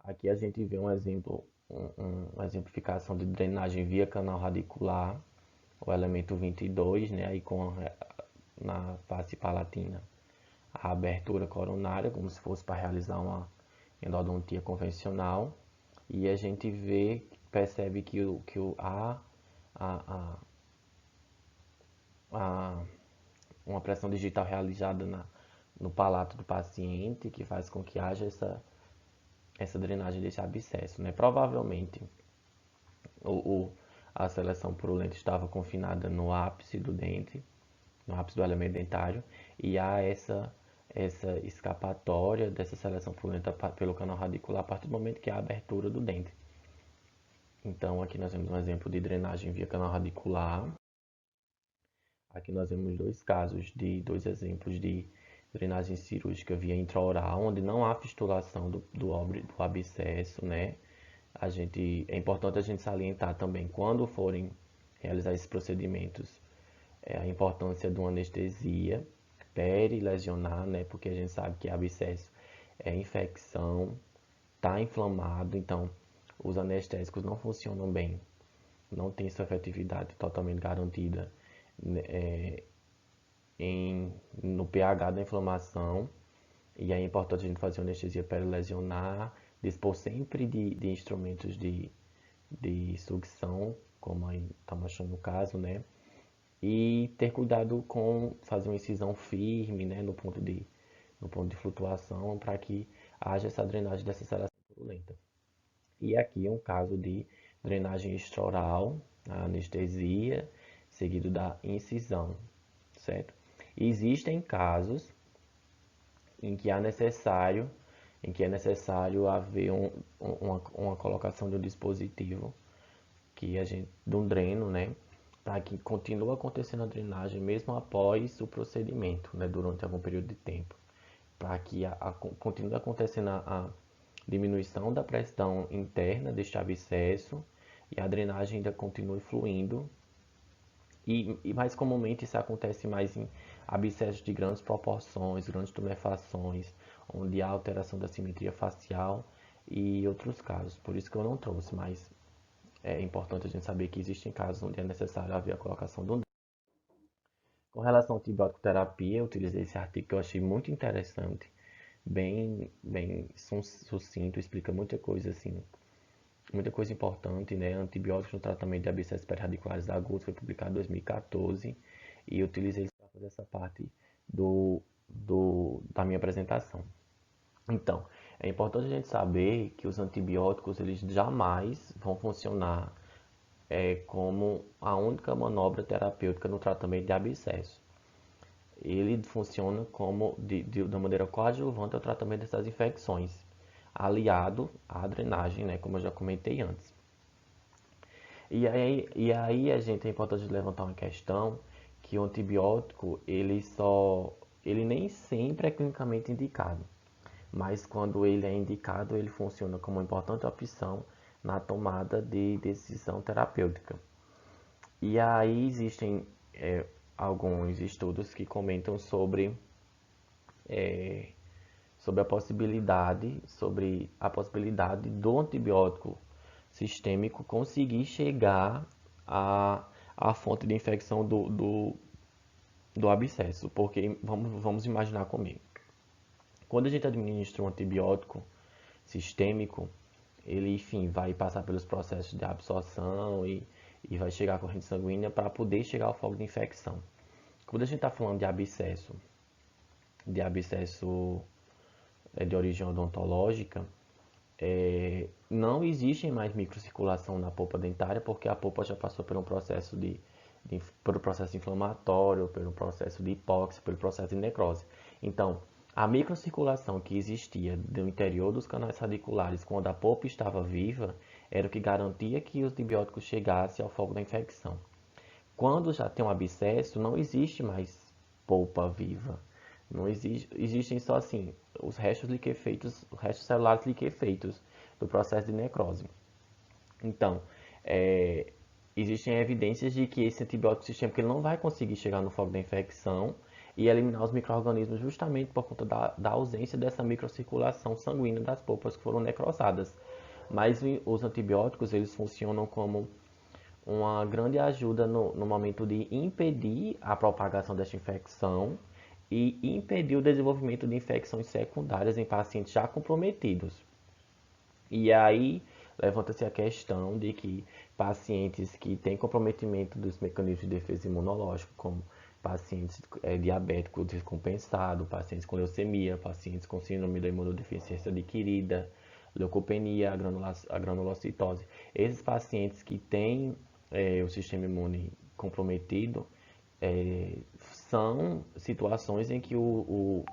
Speaker 4: Aqui a gente vê um exemplo, uma exemplificação de drenagem via canal radicular, o elemento 22, né? Aí na face palatina a abertura coronária, como se fosse para realizar uma endodontia convencional. E a gente percebe que uma pressão digital realizada no palato do paciente, que faz com que haja essa drenagem desse abscesso, né? Provavelmente a seleção purulenta estava confinada no ápice do dente, no ápice do elemento dentário, e há essa escapatória dessa seleção purulenta pelo canal radicular a partir do momento que há a abertura do dente. Então aqui nós temos um exemplo de drenagem via canal radicular. Aqui nós vemos dois exemplos de drenagem cirúrgica via intraoral, onde não há fistulação do abscesso, né? É importante a gente salientar também, quando forem realizar esses procedimentos, a importância de uma anestesia perilesionar, né? Porque a gente sabe que abscesso é infecção, está inflamado, então os anestésicos não funcionam bem, não tem sua efetividade totalmente garantida, né, no pH da inflamação, e é importante a gente fazer uma anestesia perilesionar, dispor sempre de instrumentos de sucção, como aí está mostrando no caso, né? E ter cuidado com fazer uma incisão firme, né, no ponto de flutuação, para que haja essa drenagem dessa seleção purulenta. E aqui é um caso de drenagem extraoral, a anestesia, seguido da incisão, certo? E existem casos em que é necessário haver uma colocação de um dispositivo de um dreno, né, para que continue acontecendo a drenagem mesmo após o procedimento, né, durante algum período de tempo, para que continue acontecendo a diminuição da pressão interna deste abscesso e a drenagem ainda continue fluindo. E mais comumente isso acontece mais em abscessos de grandes proporções, grandes tumefações, onde há alteração da simetria facial e outros casos. Por isso que eu não trouxe, mas é importante a gente saber que existem casos onde é necessário haver a colocação do. Com relação à antibiótico terapia, eu utilizei esse artigo que eu achei muito interessante, bem sucinto, explica muita coisa assim, muita coisa importante, né? Antibióticos no tratamento de abscessos periradiculares agudos, foi publicado em 2014 e eu utilizei isso para fazer essa parte da minha apresentação. Então, é importante a gente saber que os antibióticos eles jamais vão funcionar como a única manobra terapêutica no tratamento de abscesso. Ele funciona da maneira coadjuvante ao tratamento dessas infecções, aliado à drenagem, né, como eu já comentei antes. E aí é importante levantar uma questão que o antibiótico ele nem sempre é clinicamente indicado, mas quando ele é indicado, ele funciona como uma importante opção na tomada de decisão terapêutica. E aí existem alguns estudos que comentam sobre a possibilidade do antibiótico sistêmico conseguir chegar à fonte de infecção do abscesso. Porque vamos imaginar comigo. Quando a gente administra um antibiótico sistêmico, ele, enfim, vai passar pelos processos de absorção e vai chegar à corrente sanguínea para poder chegar ao foco de infecção. Quando a gente está falando de abscesso de origem odontológica, não existe mais microcirculação na polpa dentária, porque a polpa já passou por um processo pelo processo inflamatório, pelo processo de hipóxia, pelo processo de necrose. Então, a microcirculação que existia no interior dos canais radiculares quando a polpa estava viva era o que garantia que os antibióticos chegassem ao foco da infecção. Quando já tem um abscesso, não existe mais polpa viva. Não existe, existem só assim os restos liquefeitos, os restos celulares liquefeitos do processo de necrose. Então, existem evidências de que esse antibiótico sistêmico ele não vai conseguir chegar no foco da infecção e eliminar os micro-organismos justamente por conta da ausência dessa microcirculação sanguínea das polpas que foram necrosadas. Mas os antibióticos eles funcionam como uma grande ajuda no momento de impedir a propagação desta infecção e impedir o desenvolvimento de infecções secundárias em pacientes já comprometidos. E aí levanta-se a questão de que pacientes que têm comprometimento dos mecanismos de defesa imunológico, como pacientes diabéticos descompensados, pacientes com leucemia, pacientes com síndrome da imunodeficiência adquirida, leucopenia, a granulocitose, esses pacientes que têm o sistema imune comprometido, são situações em que o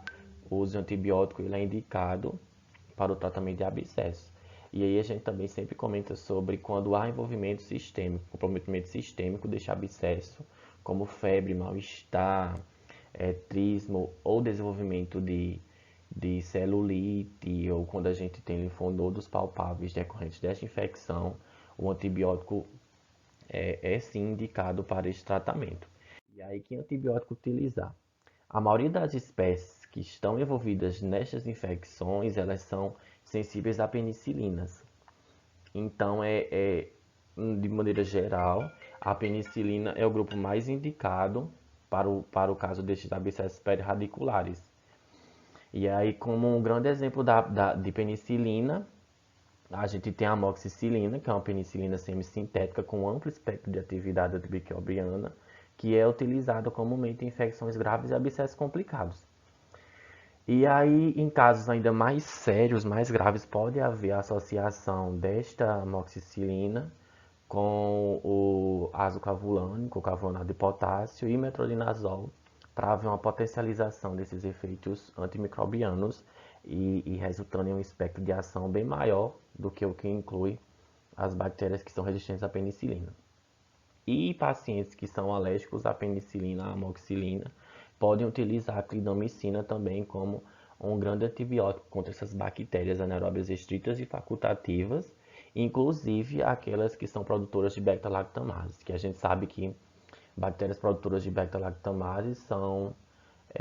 Speaker 4: uso de antibiótico ele é indicado para o tratamento de abscesso. E aí a gente também sempre comenta sobre quando há envolvimento sistêmico, comprometimento sistêmico deste abscesso, como febre, mal-estar, trismo ou desenvolvimento de celulite, ou quando a gente tem linfonodos palpáveis decorrentes desta infecção, o antibiótico é sim indicado para esse tratamento. E aí, que antibiótico utilizar? A maioria das espécies que estão envolvidas nestas infecções, elas são sensíveis a penicilinas. Então, de maneira geral, a penicilina é o grupo mais indicado para o caso destes abscessos periradiculares. E aí, como um grande exemplo de penicilina, a gente tem a amoxicilina, que é uma penicilina semissintética com amplo espectro de atividade antimicrobiana, que é utilizada comumente em infecções graves e abscessos complicados. E aí, em casos ainda mais sérios, mais graves, pode haver associação desta amoxicilina com o azocavulânico, o carbonato de potássio e metronidazol, para haver uma potencialização desses efeitos antimicrobianos e resultando em um espectro de ação bem maior do que o que inclui as bactérias que são resistentes à penicilina. E pacientes que são alérgicos à penicilina, à amoxicilina, podem utilizar a clindamicina também como um grande antibiótico contra essas bactérias anaeróbias estritas e facultativas, inclusive aquelas que são produtoras de beta-lactamases, que a gente sabe que bactérias produtoras de beta-lactamases são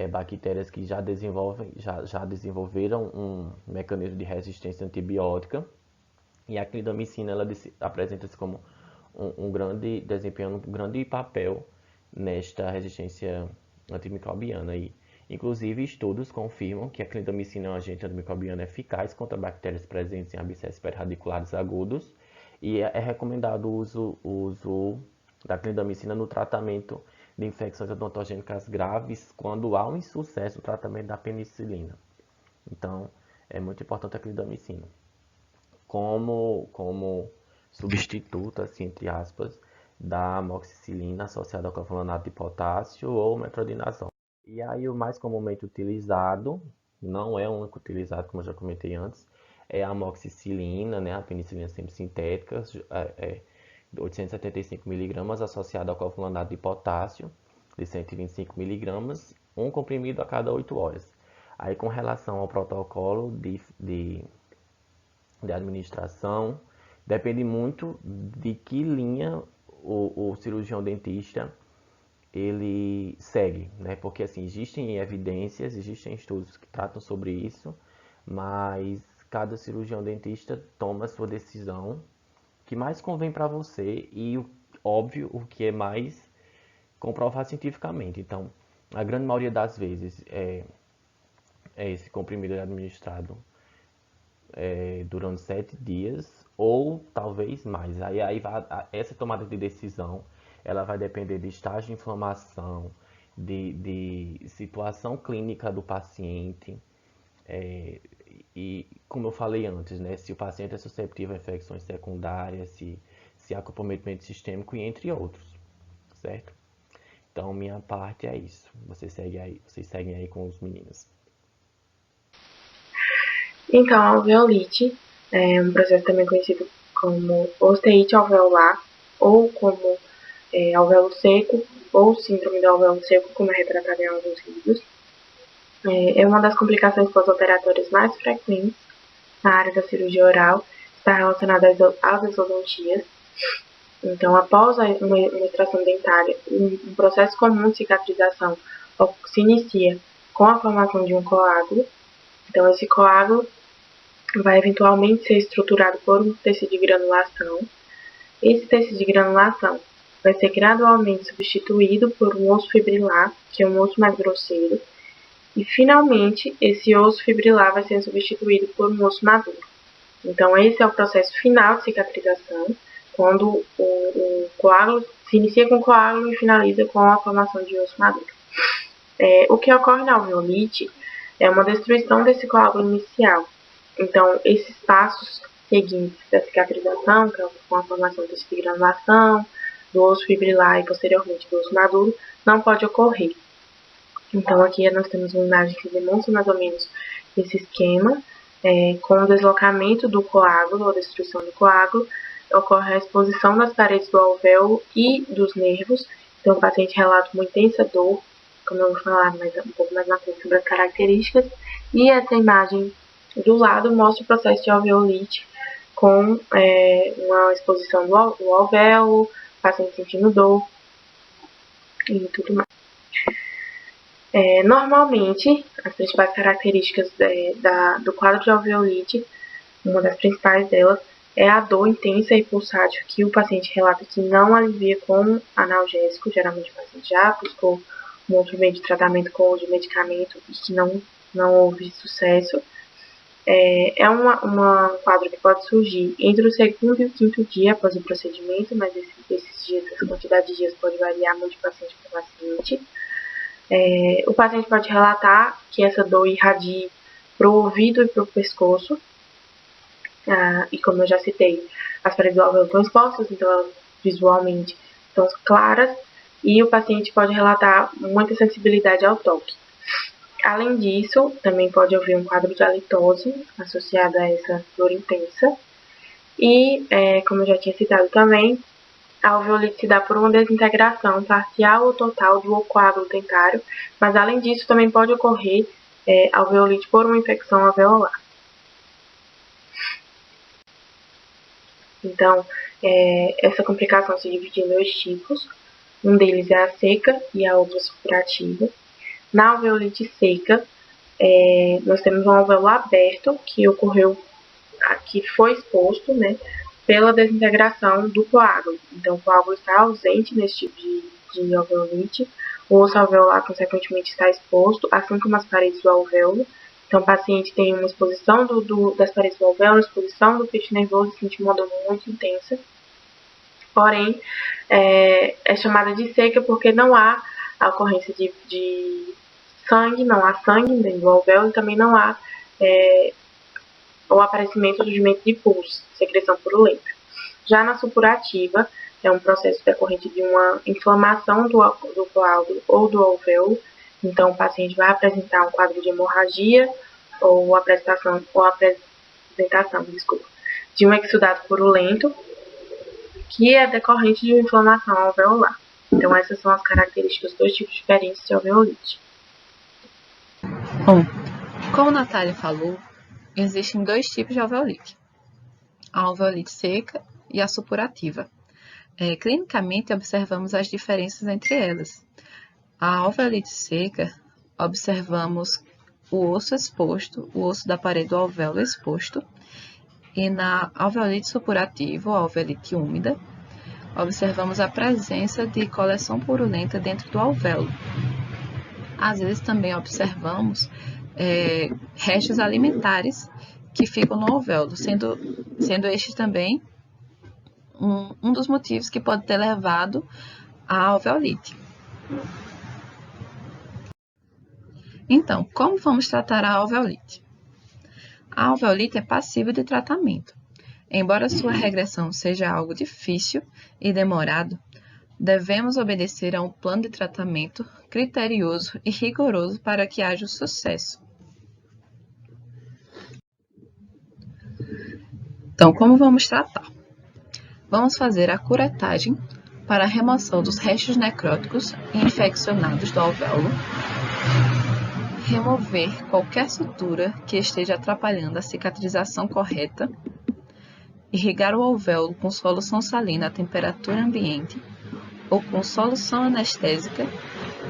Speaker 4: bactérias que já desenvolveram um mecanismo de resistência antibiótica, e a clindamicina ela apresenta-se como desempenhando um grande papel nesta resistência antimicrobiana. E, inclusive, estudos confirmam que a clindamicina é um agente antimicrobiano eficaz contra bactérias presentes em abscessos periradiculares agudos, e é recomendado o uso da clindamicina no tratamento de infecções odontogênicas graves quando há um insucesso no tratamento da penicilina. Então, é muito importante a clindamicina como substituto, assim, entre aspas, da amoxicilina associada ao clavulanato de potássio ou metronidazol. E aí o mais comumente utilizado, não é o único utilizado, como eu já comentei antes, é a amoxicilina, né, a penicilina semissintética, 875 mg associada ao clavulanato de potássio, de 125 mg, um comprimido a cada 8 horas. Aí com relação ao protocolo de administração, depende muito de que linha o cirurgião dentista ele segue, né? Porque assim, existem evidências, existem estudos que tratam sobre isso, mas cada cirurgião dentista toma a sua decisão que mais convém para você e, óbvio, o que é mais comprovado cientificamente. Então, a grande maioria das vezes é esse comprimido administrado durante 7 dias ou talvez mais. Essa tomada de decisão ela vai depender de estágio de inflamação, de situação clínica do paciente, e como eu falei antes, né, se o paciente é susceptível a infecções secundárias, se há comprometimento sistêmico e entre outros, certo? Então, minha parte é isso. Vocês seguem aí com os meninos.
Speaker 5: Então, a alveolite é um processo também conhecido como osteite alveolar, ou como alvéolo seco, ou síndrome do alvéolo seco, como é retratado em alguns livros. É uma das complicações pós-operatórias mais frequentes na área da cirurgia oral, está relacionada às exodontias. Então, após uma extração dentária, um processo comum de cicatrização se inicia com a formação de um coágulo. Então, esse coágulo vai eventualmente ser estruturado por um tecido de granulação. Esse tecido de granulação vai ser gradualmente substituído por um osso fibrilar, que é um osso mais grosseiro, e finalmente esse osso fibrilar vai ser substituído por um osso maduro. Então esse é o processo final de cicatrização, quando o coágulo se inicia com o coágulo e finaliza com a formação de osso maduro. O que ocorre na alveolite é uma destruição desse coágulo inicial. Então esses passos seguintes da cicatrização, que é com a formação de granulação, do osso fibrilar e posteriormente do osso maduro, não pode ocorrer. Então aqui nós temos uma imagem que demonstra mais ou menos esse esquema, com o deslocamento do coágulo, ou destruição do coágulo, ocorre a exposição das paredes do alvéolo e dos nervos. Então o paciente relata uma intensa dor, como eu vou falar um pouco mais na frente sobre as características, e essa imagem do lado mostra o processo de alveolite com uma exposição do alvéolo, paciente sentindo dor e tudo mais. Normalmente, as principais características do quadro de alveolite, uma das principais delas, é a dor intensa e pulsátil, que o paciente relata que não alivia com analgésico. Geralmente o paciente já buscou um outro meio de tratamento com o de medicamento e que não houve sucesso. É um quadro que pode surgir entre o segundo e o quinto dia após o procedimento, mas esses dias, essa quantidade de dias pode variar muito de paciente para paciente. O paciente pode relatar que essa dor irradia para o ouvido e para o pescoço. E como eu já citei, as paredes do alvéolo estão expostas, então elas visualmente estão claras, e o paciente pode relatar muita sensibilidade ao toque. Além disso, também pode haver um quadro de halitose associado a essa dor intensa. E, como eu já tinha citado também, a alveolite se dá por uma desintegração parcial ou total do coágulo dentário, mas além disso também pode ocorrer alveolite por uma infecção alveolar. Então, essa complicação se divide em dois tipos. Um deles é a seca e a outra supurativa. Na alveolite seca, nós temos um alvéolo aberto que foi exposto, né, pela desintegração do coágulo. Então, o coágulo está ausente nesse tipo de alveolite. O osso alveolar, consequentemente, está exposto, assim como as paredes do alvéolo. Então, o paciente tem uma exposição das paredes do alvéolo, exposição do feixe nervoso, sente uma dor muito intensa. Porém, é chamada de seca porque não há a ocorrência de sangue, não há sangue dentro do alvéolo e também não há o aparecimento do surgimento de pus, secreção purulenta. Já na supurativa, é um processo decorrente de uma inflamação do coágulo ou do alvéolo. Então, o paciente vai apresentar um quadro de hemorragia ou apresentação de um exudato purulento, que é decorrente de uma inflamação alveolar. Então, essas são as características dos dois tipos diferentes de alveolite.
Speaker 6: Bom, como a Natália falou, existem dois tipos de alveolite, a alveolite seca e a supurativa. Clinicamente, observamos as diferenças entre elas. A alveolite seca, observamos o osso exposto, o osso da parede do alvéolo exposto, e na alveolite supurativa, ou alveolite úmida, observamos a presença de coleção purulenta dentro do alvéolo. Às vezes também observamos restos alimentares que ficam no alvéolo, sendo este também um dos motivos que pode ter levado à alveolite. Então, como vamos tratar a alveolite? A alveolite é passível de tratamento. Embora sua regressão seja algo difícil e demorado, devemos obedecer a um plano de tratamento criterioso e rigoroso para que haja o sucesso. Então, como vamos tratar? Vamos fazer a curetagem para a remoção dos restos necróticos e infeccionados do alvéolo, remover qualquer sutura que esteja atrapalhando a cicatrização correta, irrigar o alvéolo com solução salina a temperatura ambiente ou com solução anestésica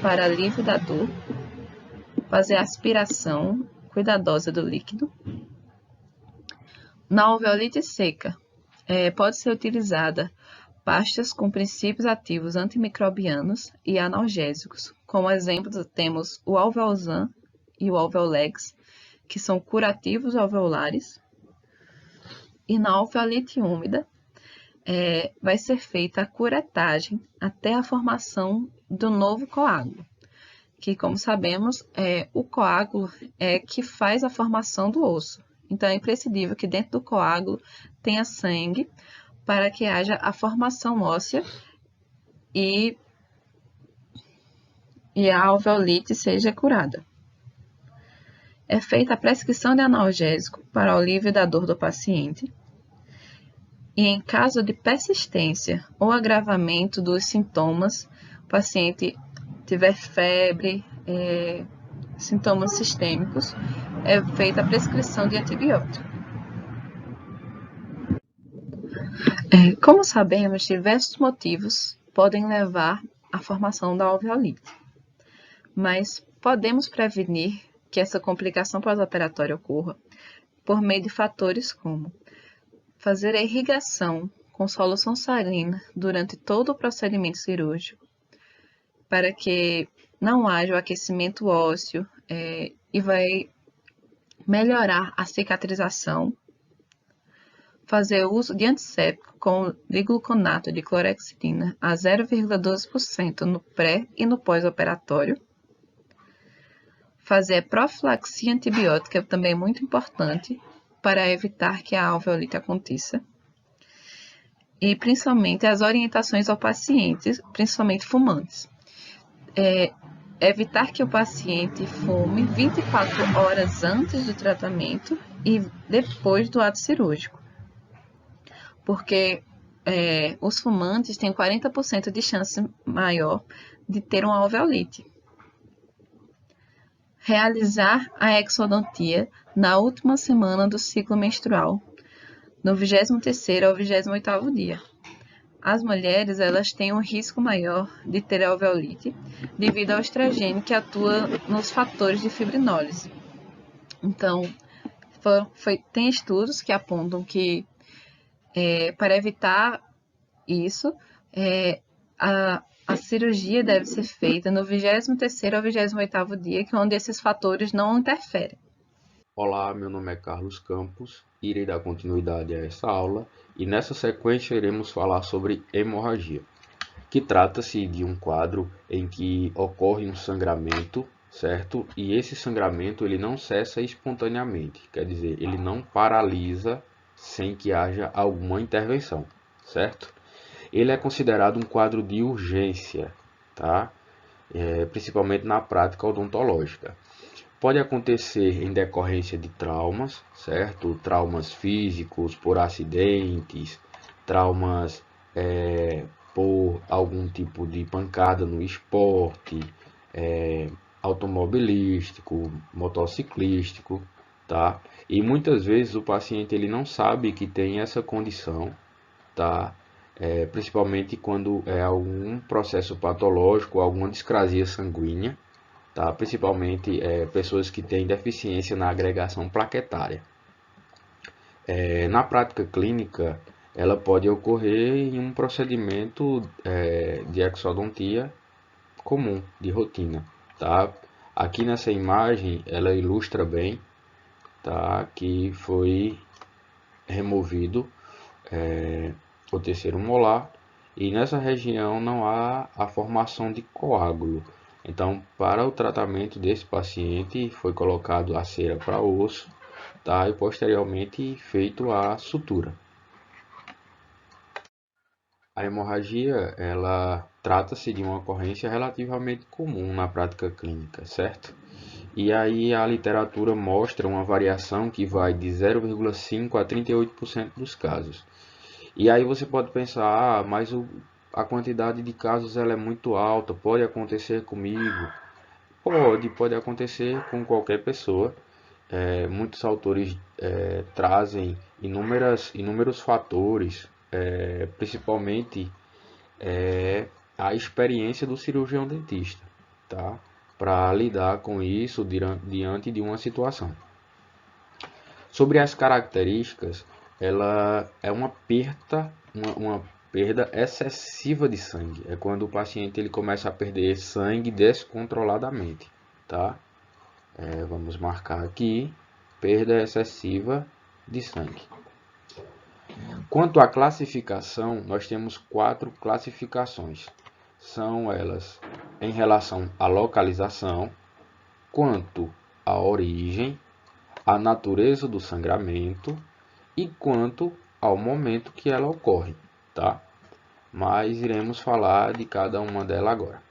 Speaker 6: para alívio da dor, fazer a aspiração cuidadosa do líquido. Na alveolite seca, pode ser utilizada pastas com princípios ativos antimicrobianos e analgésicos. Como exemplo, temos o Alveolzan e o Alveolex, que são curativos alveolares. E na alveolite úmida, vai ser feita a curetagem até a formação do novo coágulo, que, como sabemos, o coágulo é que faz a formação do osso. Então, é imprescindível que dentro do coágulo tenha sangue para que haja a formação óssea e a alveolite seja curada. É feita a prescrição de analgésico para o alívio da dor do paciente. E em caso de persistência ou agravamento dos sintomas, o paciente tiver febre, sintomas sistêmicos, é feita a prescrição de antibiótico. Como sabemos, diversos motivos podem levar à formação da alveolite, mas podemos prevenir que essa complicação pós-operatória ocorra por meio de fatores como fazer a irrigação com solução salina durante todo o procedimento cirúrgico, para que não haja o aquecimento ósseo e vai melhorar a cicatrização. Fazer uso de antisséptico com digluconato de clorexidina a 0,12% no pré e no pós-operatório. Fazer profilaxia antibiótica também é muito importante para evitar que a alveolite aconteça. E principalmente as orientações ao paciente, principalmente fumantes. Evitar que o paciente fume 24 horas antes do tratamento e depois do ato cirúrgico, porque os fumantes têm 40% de chance maior de ter uma alveolite. Realizar a exodontia na última semana do ciclo menstrual, no 23º ao 28º dia. As mulheres, elas têm um risco maior de ter alveolite devido ao estrogênio que atua nos fatores de fibrinólise. Então, tem estudos que apontam que para evitar isso, a cirurgia deve ser feita no 23º ao 28º dia, que é onde esses fatores não interferem.
Speaker 7: Olá, meu nome é Carlos Campos, irei dar continuidade a essa aula e nessa sequência iremos falar sobre hemorragia, que trata-se de um quadro em que ocorre um sangramento, certo? E esse sangramento ele não cessa espontaneamente, quer dizer, ele não paralisa sem que haja alguma intervenção, certo? Ele é considerado um quadro de urgência, tá? Principalmente na prática odontológica. Pode acontecer em decorrência de traumas, certo? Traumas físicos, por acidentes, traumas por algum tipo de pancada no esporte, automobilístico, motociclístico, tá? E muitas vezes o paciente ele não sabe que tem essa condição, tá? Principalmente quando é algum processo patológico, alguma discrasia sanguínea, tá? Principalmente pessoas que têm deficiência na agregação plaquetária. Na prática clínica, ela pode ocorrer em um procedimento de exodontia comum, de rotina, tá? Aqui nessa imagem, ela ilustra bem, tá? Que foi removido o terceiro molar e nessa região não há a formação de coágulo, Então, para o tratamento desse paciente, foi colocado a cera para osso, tá? E posteriormente feito a sutura. A hemorragia, ela trata-se de uma ocorrência relativamente comum na prática clínica, certo? E aí a literatura mostra uma variação que vai de 0,5 a 38% dos casos. E aí você pode pensar, mas a quantidade de casos ela é muito alta, pode acontecer comigo? Pode acontecer com qualquer pessoa. Muitos autores trazem inúmeros fatores, principalmente a experiência do cirurgião dentista, tá? Para lidar com isso diante de uma situação. Sobre as características, ela é uma perda excessiva de sangue. É quando o paciente ele começa a perder sangue descontroladamente, tá? Vamos marcar aqui, perda excessiva de sangue. Quanto à classificação, nós temos 4 classificações. São elas em relação à localização, quanto à origem, à natureza do sangramento e quanto ao momento que ela ocorre, tá? Mas iremos falar de cada uma delas agora.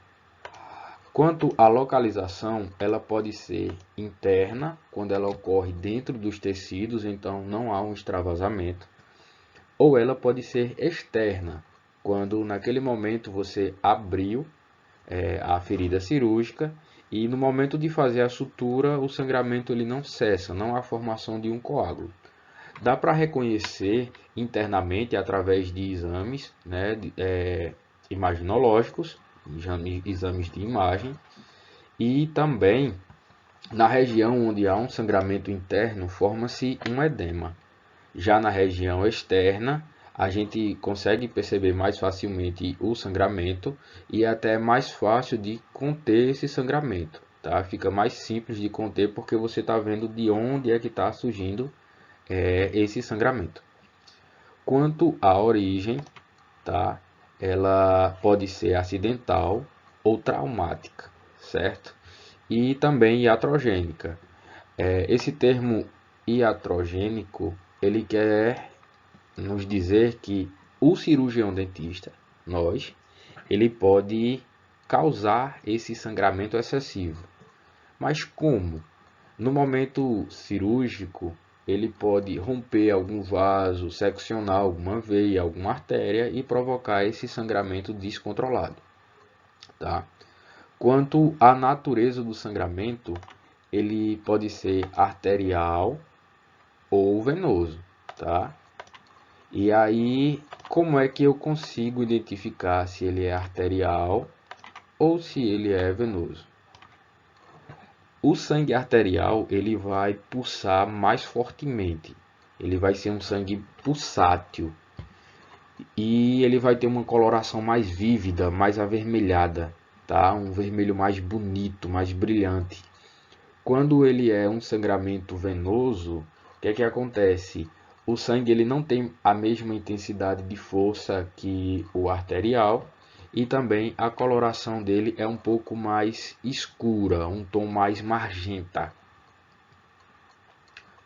Speaker 7: Quanto à localização, ela pode ser interna, quando ela ocorre dentro dos tecidos, então não há um extravasamento, ou ela pode ser externa, quando naquele momento você abriu a ferida cirúrgica e no momento de fazer a sutura, o sangramento ele não cessa, não há formação de um coágulo. Dá para reconhecer internamente através de exames, né, imaginológicos, exames de imagem, e também na região onde há um sangramento interno forma-se um edema. Já na região externa, a gente consegue perceber mais facilmente o sangramento e é até mais fácil de conter esse sangramento, tá? Fica mais simples de conter porque você está vendo de onde é que está surgindo esse sangramento. Quanto à origem, tá? Ela pode ser acidental ou traumática, certo? E também iatrogênica. Esse termo iatrogênico, ele quer nos dizer que o cirurgião dentista, ele pode causar esse sangramento excessivo. Mas como? No momento cirúrgico, ele pode romper algum vaso, seccionar alguma veia, alguma artéria e provocar esse sangramento descontrolado, tá? Quanto à natureza do sangramento, ele pode ser arterial ou venoso, tá? E aí, como é que eu consigo identificar se ele é arterial ou se ele é venoso? O sangue arterial, ele vai pulsar mais fortemente. Ele vai ser um sangue pulsátil. E ele vai ter uma coloração mais vívida, mais avermelhada, tá? Um vermelho mais bonito, mais brilhante. Quando ele é um sangramento venoso, o que é que acontece? O sangue ele não tem a mesma intensidade de força que o arterial e também a coloração dele é um pouco mais escura, um tom mais magenta.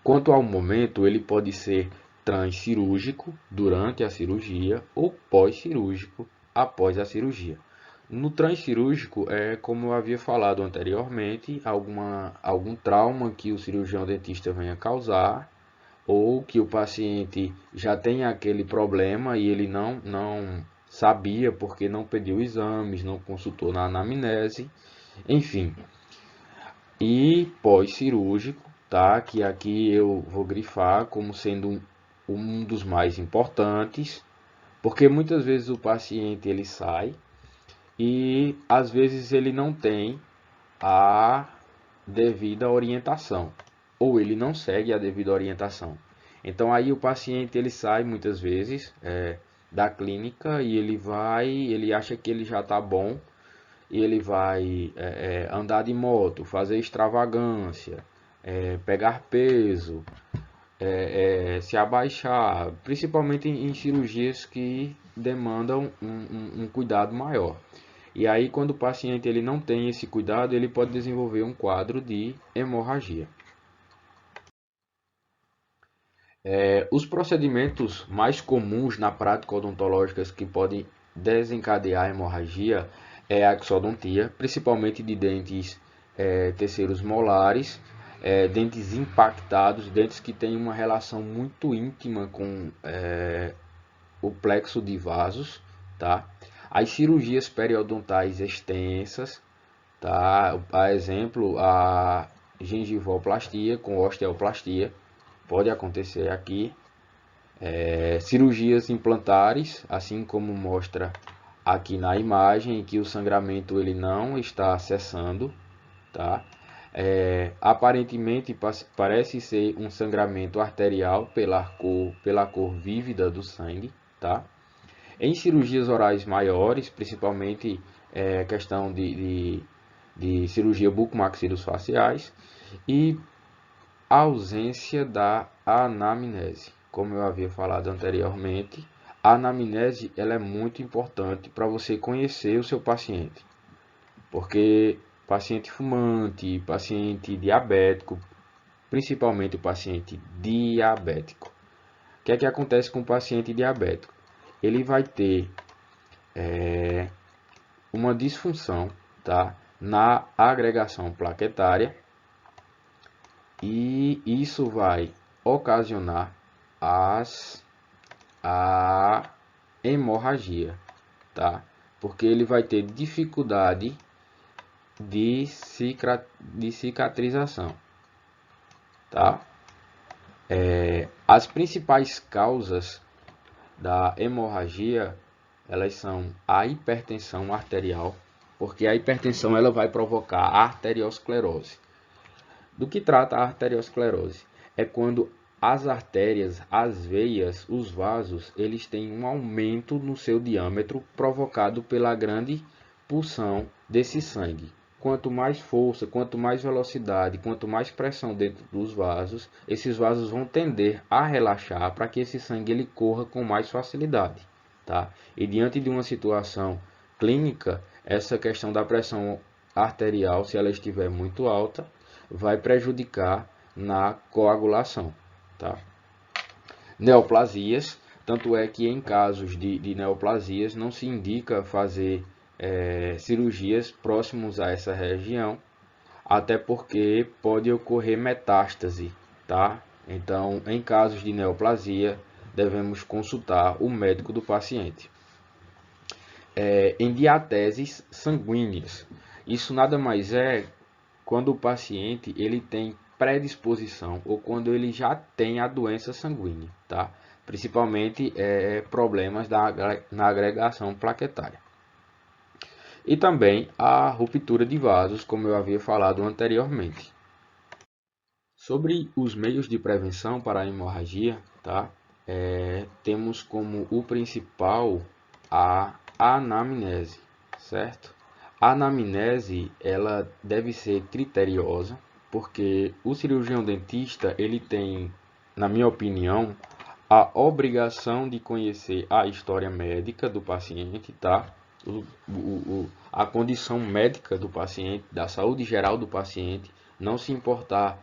Speaker 7: Quanto ao momento, ele pode ser transcirúrgico durante a cirurgia ou pós-cirúrgico após a cirurgia. No transcirúrgico, como eu havia falado anteriormente, algum trauma que o cirurgião dentista venha causar ou que o paciente já tenha aquele problema e ele não sabia porque não pediu exames, não consultou na anamnese, enfim. E pós-cirúrgico, tá? Que aqui eu vou grifar como sendo um dos mais importantes, porque muitas vezes o paciente ele sai e às vezes ele não tem a devida orientação ou ele não segue a devida orientação. Então aí o paciente ele sai muitas vezes da clínica e ele acha que ele já está bom e ele vai andar de moto, fazer extravagância, pegar peso, se abaixar, principalmente em cirurgias que demandam um cuidado maior. E aí, quando o paciente ele não tem esse cuidado, ele pode desenvolver um quadro de hemorragia. Os procedimentos mais comuns na prática odontológica que podem desencadear a hemorragia é a exodontia, principalmente de dentes terceiros molares, dentes impactados, dentes que têm uma relação muito íntima com o plexo de vasos, tá? As cirurgias periodontais extensas, tá? A exemplo, a gengivoplastia com osteoplastia pode acontecer aqui. Cirurgias implantares, assim como mostra aqui na imagem, que o sangramento ele não está cessando, tá? Aparentemente parece ser um sangramento arterial pela cor vívida do sangue, tá? Em cirurgias orais maiores, principalmente questão de cirurgia bucomaxilofaciais e ausência da anamnese. Como eu havia falado anteriormente, a anamnese ela é muito importante para você conhecer o seu paciente, porque paciente fumante, paciente diabético, principalmente o paciente diabético. O que é que acontece com o paciente diabético? Ele vai ter uma disfunção, tá, na agregação plaquetária, e isso vai ocasionar a hemorragia, tá? Porque ele vai ter dificuldade de cicatrização, tá? As principais causas da hemorragia, elas são a hipertensão arterial, porque a hipertensão ela vai provocar a arteriosclerose. Do que trata a arteriosclerose? É quando as artérias, as veias, os vasos, eles têm um aumento no seu diâmetro provocado pela grande pulsão desse sangue. Quanto mais força, quanto mais velocidade, quanto mais pressão dentro dos vasos, esses vasos vão tender a relaxar para que esse sangue ele corra com mais facilidade, tá? E diante de uma situação clínica, essa questão da pressão arterial, se ela estiver muito alta, vai prejudicar na coagulação, tá? Neoplasias, tanto é que em casos de neoplasias não se indica fazer cirurgias próximos a essa região, até porque pode ocorrer metástase, tá? Então, em casos de neoplasia, devemos consultar o médico do paciente. Em diateses sanguíneas, isso nada mais é quando o paciente ele tem predisposição ou quando ele já tem a doença sanguínea, tá? Principalmente problemas na agregação plaquetária. E também a ruptura de vasos, como eu havia falado anteriormente. Sobre os meios de prevenção para a hemorragia, tá? Temos como o principal a anamnese, certo? A anamnese ela deve ser criteriosa, porque o cirurgião dentista ele tem, na minha opinião, a obrigação de conhecer a história médica do paciente, tá? A condição médica do paciente, da saúde geral do paciente, não se importar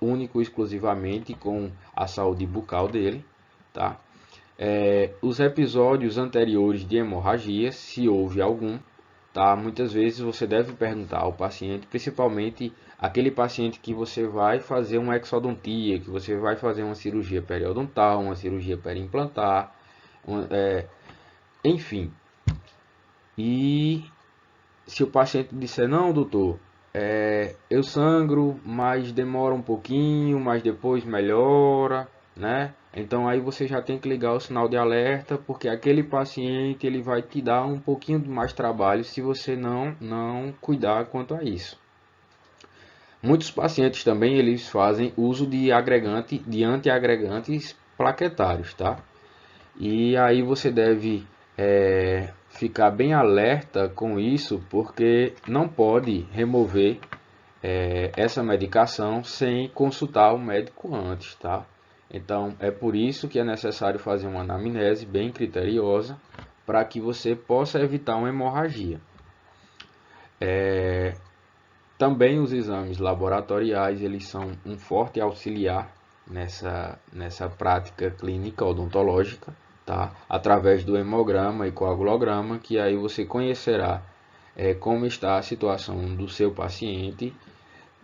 Speaker 7: único e exclusivamente com a saúde bucal dele, tá? Os episódios anteriores de hemorragia, se houve algum, tá? Muitas vezes você deve perguntar ao paciente, principalmente aquele paciente que você vai fazer uma exodontia, que você vai fazer uma cirurgia periodontal, uma cirurgia periimplantar, enfim. E se o paciente disser, não, doutor, eu sangro, mas demora um pouquinho, mas depois melhora, né? Então aí você já tem que ligar o sinal de alerta, porque aquele paciente ele vai te dar um pouquinho de mais trabalho se você não cuidar quanto a isso. Muitos pacientes também eles fazem uso de antiagregantes plaquetários, tá? E aí você deve ficar bem alerta com isso, porque não pode remover essa medicação sem consultar o médico antes, tá? Então é por isso que é necessário fazer uma anamnese bem criteriosa para que você possa evitar uma hemorragia. Também os exames laboratoriais, eles são um forte auxiliar nessa prática clínica odontológica, tá? Através do hemograma e coagulograma, que aí você conhecerá como está a situação do seu paciente.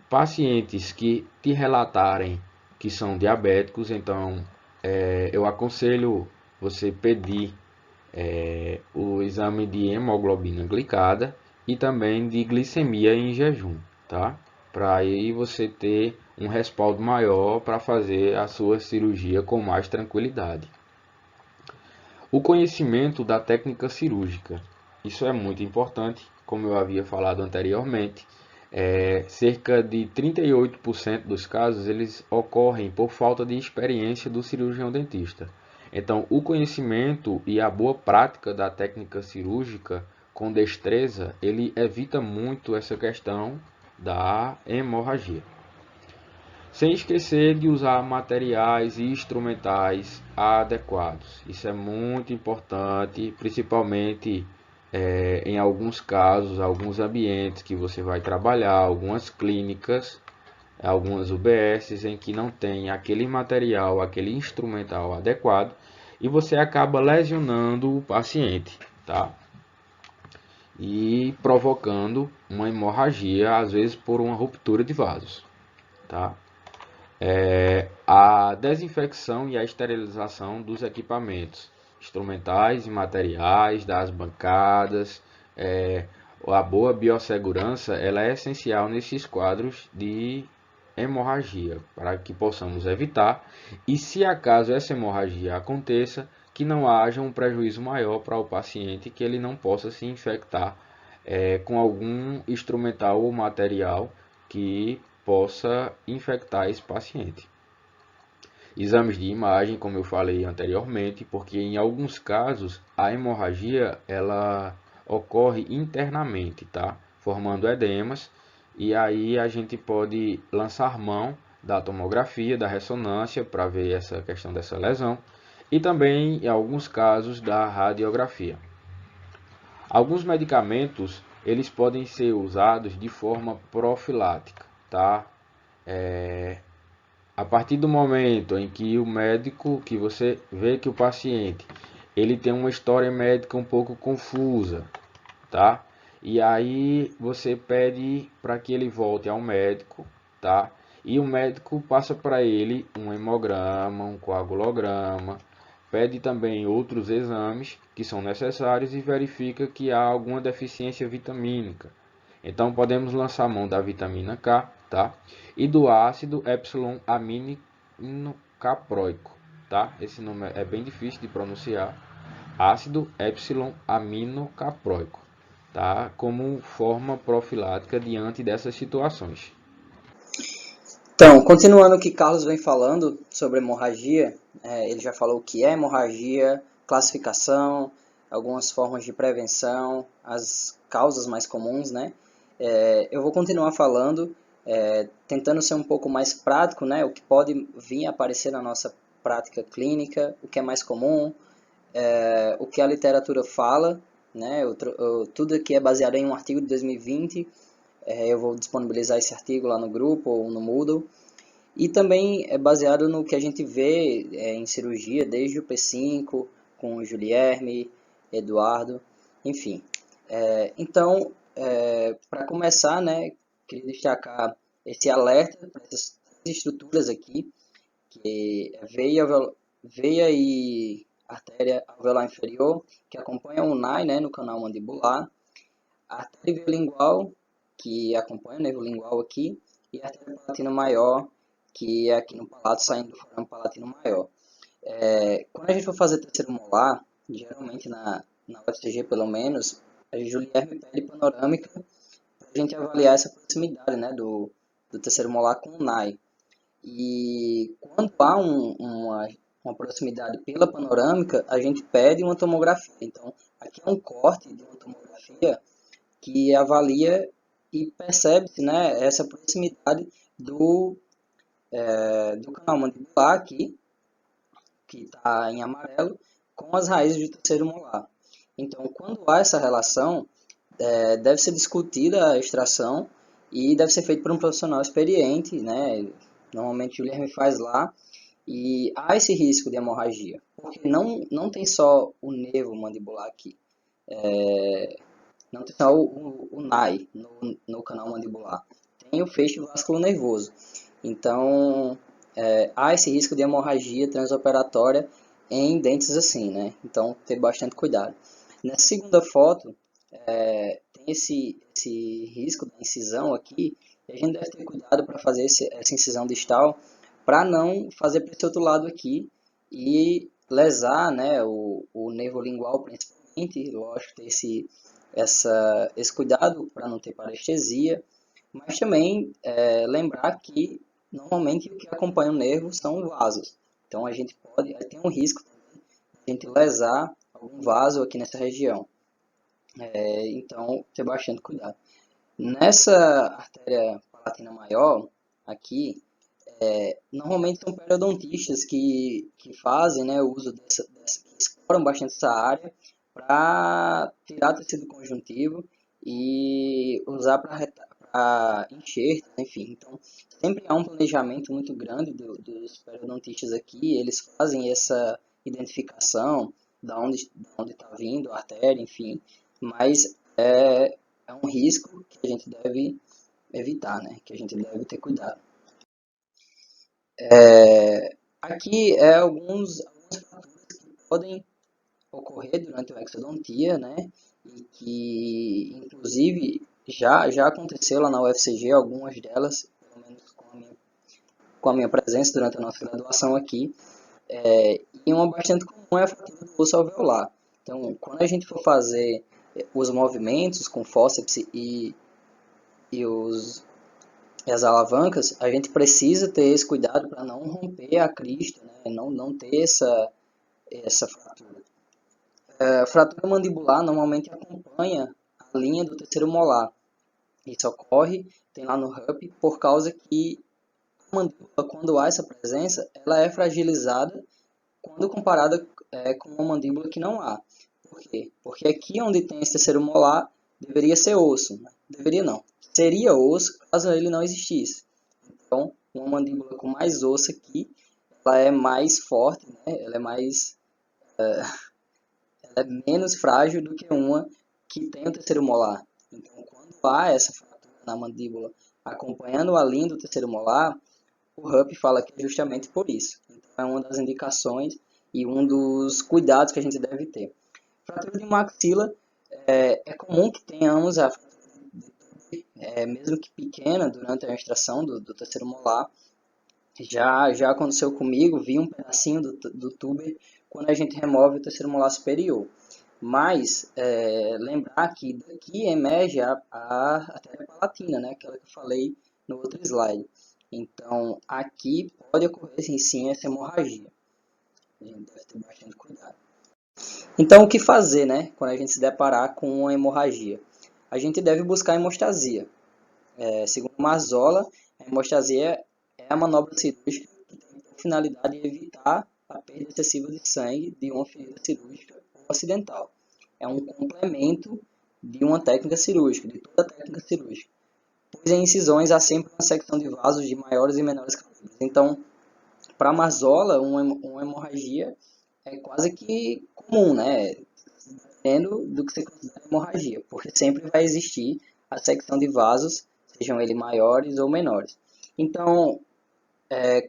Speaker 7: Pacientes que te relatarem que são diabéticos, então eu aconselho você pedir o exame de hemoglobina glicada e também de glicemia em jejum, tá? Para aí você ter um respaldo maior para fazer a sua cirurgia com mais tranquilidade. O conhecimento da técnica cirúrgica, isso é muito importante, como eu havia falado anteriormente. Cerca de 38% dos casos eles ocorrem por falta de experiência do cirurgião dentista. Então, o conhecimento e a boa prática da técnica cirúrgica com destreza, ele evita muito essa questão da hemorragia. Sem esquecer de usar materiais e instrumentais adequados. Isso é muito importante, principalmente em alguns casos, alguns ambientes que você vai trabalhar, algumas clínicas, algumas UBSs em que não tem aquele material, aquele instrumental adequado e você acaba lesionando o paciente, tá? E provocando uma hemorragia, às vezes por uma ruptura de vasos, tá? A desinfecção e a esterilização dos equipamentos instrumentais e materiais, das bancadas, a boa biossegurança ela é essencial nesses quadros de hemorragia, para que possamos evitar e, se acaso essa hemorragia aconteça, que não haja um prejuízo maior para o paciente, que ele não possa se infectar com algum instrumental ou material que possa infectar esse paciente. Exames de imagem, como eu falei anteriormente, porque em alguns casos a hemorragia ela ocorre internamente, tá? Formando edemas, e aí a gente pode lançar mão da tomografia, da ressonância para ver essa questão dessa lesão, e também em alguns casos da radiografia. Alguns medicamentos eles podem ser usados de forma profilática, tá? A partir do momento em que o médico, que você vê que o paciente, ele tem uma história médica um pouco confusa, tá? E aí você pede para que ele volte ao médico, tá? E o médico passa para ele um hemograma, um coagulograma, pede também outros exames que são necessários e verifica que há alguma deficiência vitamínica. Então podemos lançar mão da vitamina K, tá? E do ácido epsilon-aminocapróico, tá? Esse nome é bem difícil de pronunciar. Ácido epsilon-aminocapróico, tá? Como forma profilática diante dessas situações.
Speaker 8: Então, continuando o que Carlos vem falando sobre hemorragia, ele já falou o que é hemorragia, classificação, algumas formas de prevenção, as causas mais comuns, né? Eu vou continuar falando, tentando ser um pouco mais prático, né? O que pode vir a aparecer na nossa prática clínica, o que é mais comum, o que a literatura fala, né? Tudo aqui é baseado em um artigo de 2020, eu vou disponibilizar esse artigo lá no grupo ou no Moodle. E também é baseado no que a gente vê em cirurgia, desde o P5, com o Julierme, Eduardo, enfim. Então, para começar, né, queria destacar esse alerta para essas estruturas aqui, que é veia e artéria alveolar inferior, que acompanha o NAI, né, no canal mandibular, a artéria lingual, que acompanha o nervo lingual aqui, e a artéria palatina maior, que é aqui no palato, saindo do forame palatino maior. Quando a gente for fazer terceiro molar, geralmente na UFCG pelo menos, a Julierme pede panorâmica para a gente avaliar essa proximidade, né, do terceiro molar com o NAI. E quando há uma proximidade pela panorâmica, a gente pede uma tomografia. Então, aqui é um corte de uma tomografia que avalia e percebe-se, né, essa proximidade do canal mandibular aqui, que está em amarelo, com as raízes do terceiro molar. Então, quando há essa relação, deve ser discutida a extração e deve ser feito por um profissional experiente, né? Normalmente o Guilherme faz lá, e há esse risco de hemorragia, porque não tem só o nervo mandibular aqui, não tem só o NAI no canal mandibular, tem o feixe vasculonervoso. Então, há esse risco de hemorragia transoperatória em dentes assim, né? Então, ter bastante cuidado. Nessa segunda foto, tem esse risco da incisão aqui, e a gente deve ter cuidado para fazer essa incisão distal, para não fazer para esse outro lado aqui e lesar, né, o nervo lingual principalmente, lógico, ter esse cuidado para não ter parestesia, mas também lembrar que normalmente o que acompanha o nervo são vasos, então a gente tem um risco também de a gente lesar algum vaso aqui nessa região. Então, ter bastante cuidado. Nessa artéria palatina maior, aqui, normalmente são periodontistas que fazem, né, o uso que exploram bastante essa área para tirar tecido conjuntivo e usar para enxertos, enfim. Então, sempre há um planejamento muito grande dos periodontistas aqui, eles fazem essa identificação da onde está vindo a artéria, enfim, mas é um risco que a gente deve evitar, né? Que a gente deve ter cuidado. Aqui algumas fraturas que podem ocorrer durante a exodontia, né? E que, inclusive, já aconteceu lá na UFCG, algumas delas, pelo menos com a minha presença durante a nossa graduação aqui. E uma bastante comum é a fratura do osso alveolar. Então, quando a gente for fazer os movimentos com fórceps e as alavancas, a gente precisa ter esse cuidado para não romper a crista, né? Não ter essa fratura. A fratura mandibular normalmente acompanha a linha do terceiro molar. Isso ocorre, tem lá no RUP, por causa que a mandíbula, quando há essa presença, ela é fragilizada quando comparada com uma mandíbula que não há. Por quê? Porque aqui onde tem esse terceiro molar, deveria ser osso. Né? Deveria não. Seria osso caso ele não existisse. Então, uma mandíbula com mais osso aqui, ela é mais forte, né? Ela é menos frágil do que uma que tem o terceiro molar. Então, quando há essa fratura na mandíbula acompanhando a linha do terceiro molar, o RUP fala que é justamente por isso. Então, é uma das indicações e um dos cuidados que a gente deve ter. Fratura de maxila, é comum que tenhamos a fratura mesmo que pequena, durante a extração do terceiro molar. Já aconteceu comigo, vi um pedacinho do tuber quando a gente remove o terceiro molar superior. Mas, lembrar que daqui emerge a artéria palatina, né, aquela que eu falei no outro slide. Então, aqui pode ocorrer sim essa hemorragia. A gente deve ter bastante cuidado. Então, o que fazer, né, quando a gente se deparar com uma hemorragia? A gente deve buscar a hemostasia. Segundo Marzola, a hemostasia é a manobra cirúrgica que tem por finalidade de evitar a perda excessiva de sangue de uma ferida cirúrgica ou acidental. É um complemento de uma técnica cirúrgica, de toda técnica cirúrgica. Pois em incisões há sempre uma secção de vasos de maiores e menores calibres. Então, para Marzola, uma hemorragia é quase que comum, né? Dependendo do que você considera hemorragia, porque sempre vai existir a secção de vasos, sejam eles maiores ou menores. Então,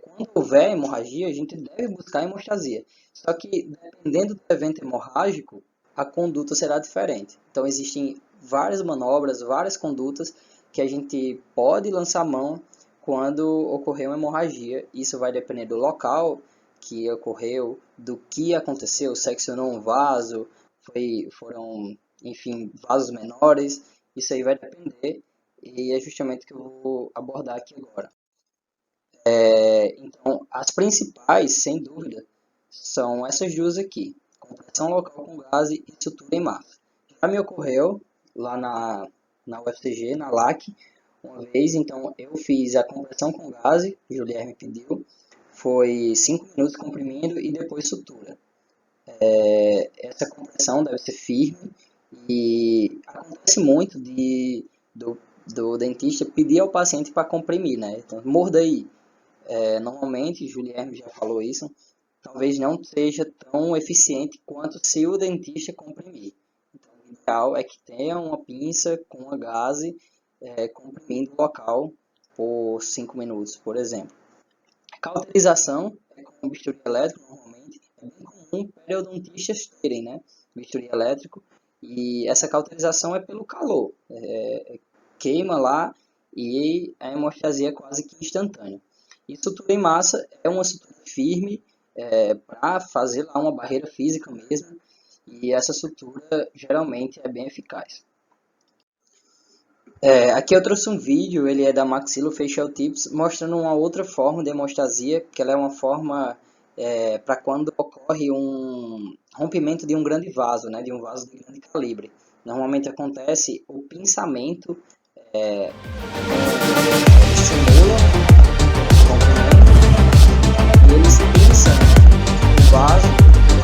Speaker 8: quando houver hemorragia, a gente deve buscar hemostasia. Só que, dependendo do evento hemorrágico, a conduta será diferente. Então, existem várias manobras, várias condutas que a gente pode lançar mão quando ocorrer uma hemorragia. Isso vai depender do local que ocorreu, do que aconteceu, seccionou um vaso, foram, enfim, vasos menores. Isso aí vai depender e é justamente o que eu vou abordar aqui agora. Então, as principais, sem dúvida, são essas duas aqui: compressão local com gase e sutura em massa. Já me ocorreu lá na UFCG, na LAC, uma vez. Então, eu fiz a compressão com gase, o Julier me pediu, foi 5 minutos comprimindo e depois sutura. essa compressão deve ser firme e acontece muito do dentista pedir ao paciente para comprimir, né? Então, morda aí. Normalmente, Julierme já falou isso, talvez não seja tão eficiente quanto se o dentista comprimir. Então, o ideal é que tenha uma pinça com uma gaze comprimindo o local por 5 minutos, por exemplo. A cauterização é com bisturi elétrico, normalmente. É bem comum periodontistas terem, né? Bisturi elétrico. E essa cauterização é pelo calor. Queima lá e a hemostasia é quase que instantânea. E sutura em massa é uma sutura firme para fazer lá uma barreira física mesmo. E essa sutura geralmente é bem eficaz. Aqui eu trouxe um vídeo, ele é da Maxillofacial Tips, mostrando uma outra forma de hemostasia, que ela é uma forma para quando ocorre um rompimento de um grande vaso, né, de um vaso de grande calibre. Normalmente acontece o pinçamento, estimula o rompimento e eles pinçam o vaso,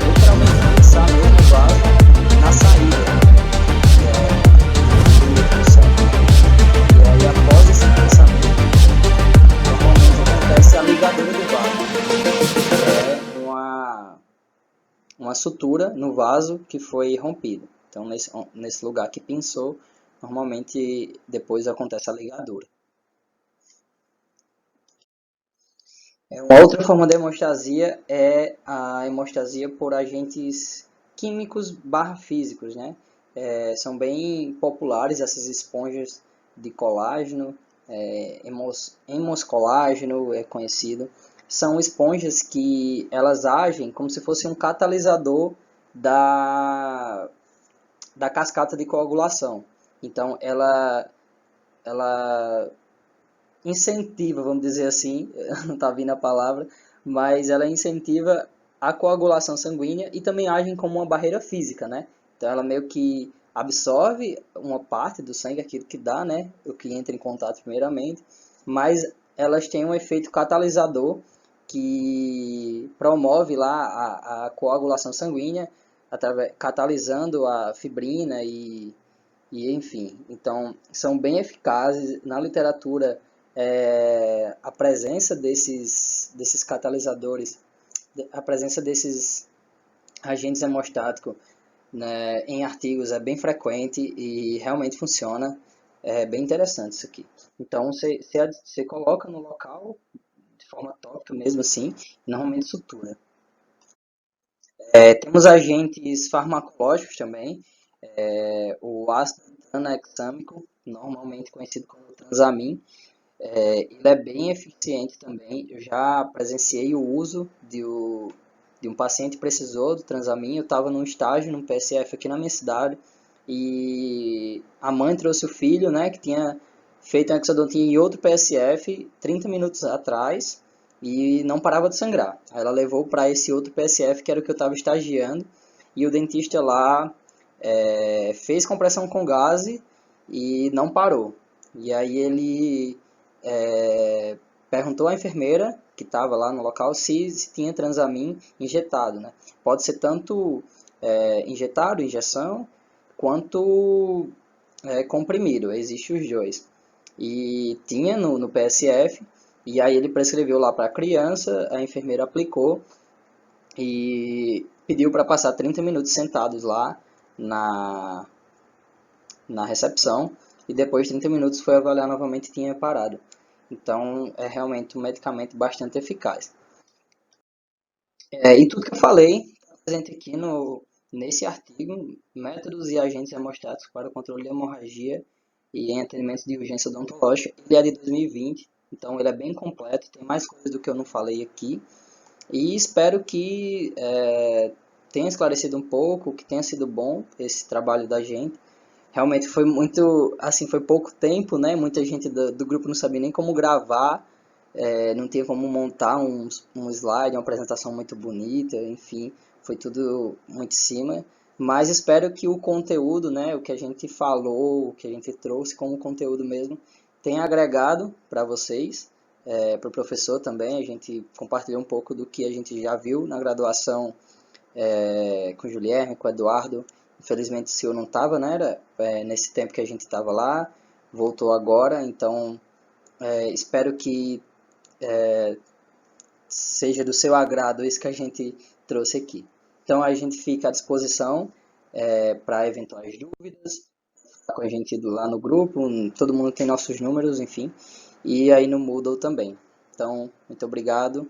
Speaker 8: literalmente pinçar mesmo o vaso na saída. E após esse pensamento, normalmente acontece a ligadura do vaso. Uma sutura no vaso que foi rompido. Então, nesse lugar que pinçou, normalmente depois acontece a ligadura. Uma outra forma de hemostasia é a hemostasia por agentes químicos /físicos, né? São bem populares essas esponjas de colágeno, hemoscolágeno é conhecido. São esponjas que elas agem como se fosse um catalisador da cascata de coagulação. Então, ela incentiva, vamos dizer assim, não está vindo a palavra, mas ela incentiva a coagulação sanguínea e também agem como uma barreira física, né? Então, ela meio que absorve uma parte do sangue, aquilo que dá, né? O que entra em contato primeiramente, mas elas têm um efeito catalisador que promove lá a coagulação sanguínea, catalisando a fibrina e enfim. Então, são bem eficazes. Na literatura, a presença desses catalisadores, a presença desses agentes hemostáticos, né, em artigos é bem frequente e realmente funciona. É bem interessante isso aqui. Então, você coloca no local de forma tópica mesmo assim, normalmente sutura. Temos agentes farmacológicos também, o ácido tranexâmico, normalmente conhecido como transamin, ele é bem eficiente também. Eu já presenciei o uso de um paciente que precisou do transamin. Eu estava num estágio, num PSF aqui na minha cidade, e a mãe trouxe o filho, né, que tinha feito uma exodontia em outro PSF 30 minutos atrás e não parava de sangrar. Aí ela levou para esse outro PSF, que era o que eu estava estagiando, e o dentista lá fez compressão com gaze e não parou. E aí ele perguntou à enfermeira que estava lá no local se tinha transamin injetado, né? Pode ser tanto injetado, injeção, quanto comprimido, existe os dois. E tinha no PSF, e aí ele prescreveu lá para a criança, a enfermeira aplicou e pediu para passar 30 minutos sentados lá na recepção, e depois de 30 minutos foi avaliar novamente e tinha parado. Então, é realmente um medicamento bastante eficaz. E tudo que eu falei está presente aqui nesse artigo, Métodos e Agentes Hemostáticos para o Controle de Hemorragia e em Atendimentos de Urgência Odontológica. Ele é de 2020, então ele é bem completo, tem mais coisas do que eu não falei aqui. E espero que tenha esclarecido um pouco, que tenha sido bom esse trabalho da gente. Realmente foi muito, assim, foi pouco tempo, né? Muita gente do grupo não sabia nem como gravar, não tinha como montar um slide, uma apresentação muito bonita, enfim, foi tudo muito em cima. Mas espero que o conteúdo, né, o que a gente falou, o que a gente trouxe como conteúdo mesmo, tenha agregado para vocês, para o professor também. A gente compartilhou um pouco do que a gente já viu na graduação com o Guilherme, com o Eduardo. Infelizmente o senhor não estava, né? Nesse tempo que a gente estava lá, voltou agora, então espero que seja do seu agrado isso que a gente trouxe aqui. Então a gente fica à disposição para eventuais dúvidas, com a gente lá no grupo, todo mundo tem nossos números, enfim, e aí no Moodle também. Então, muito obrigado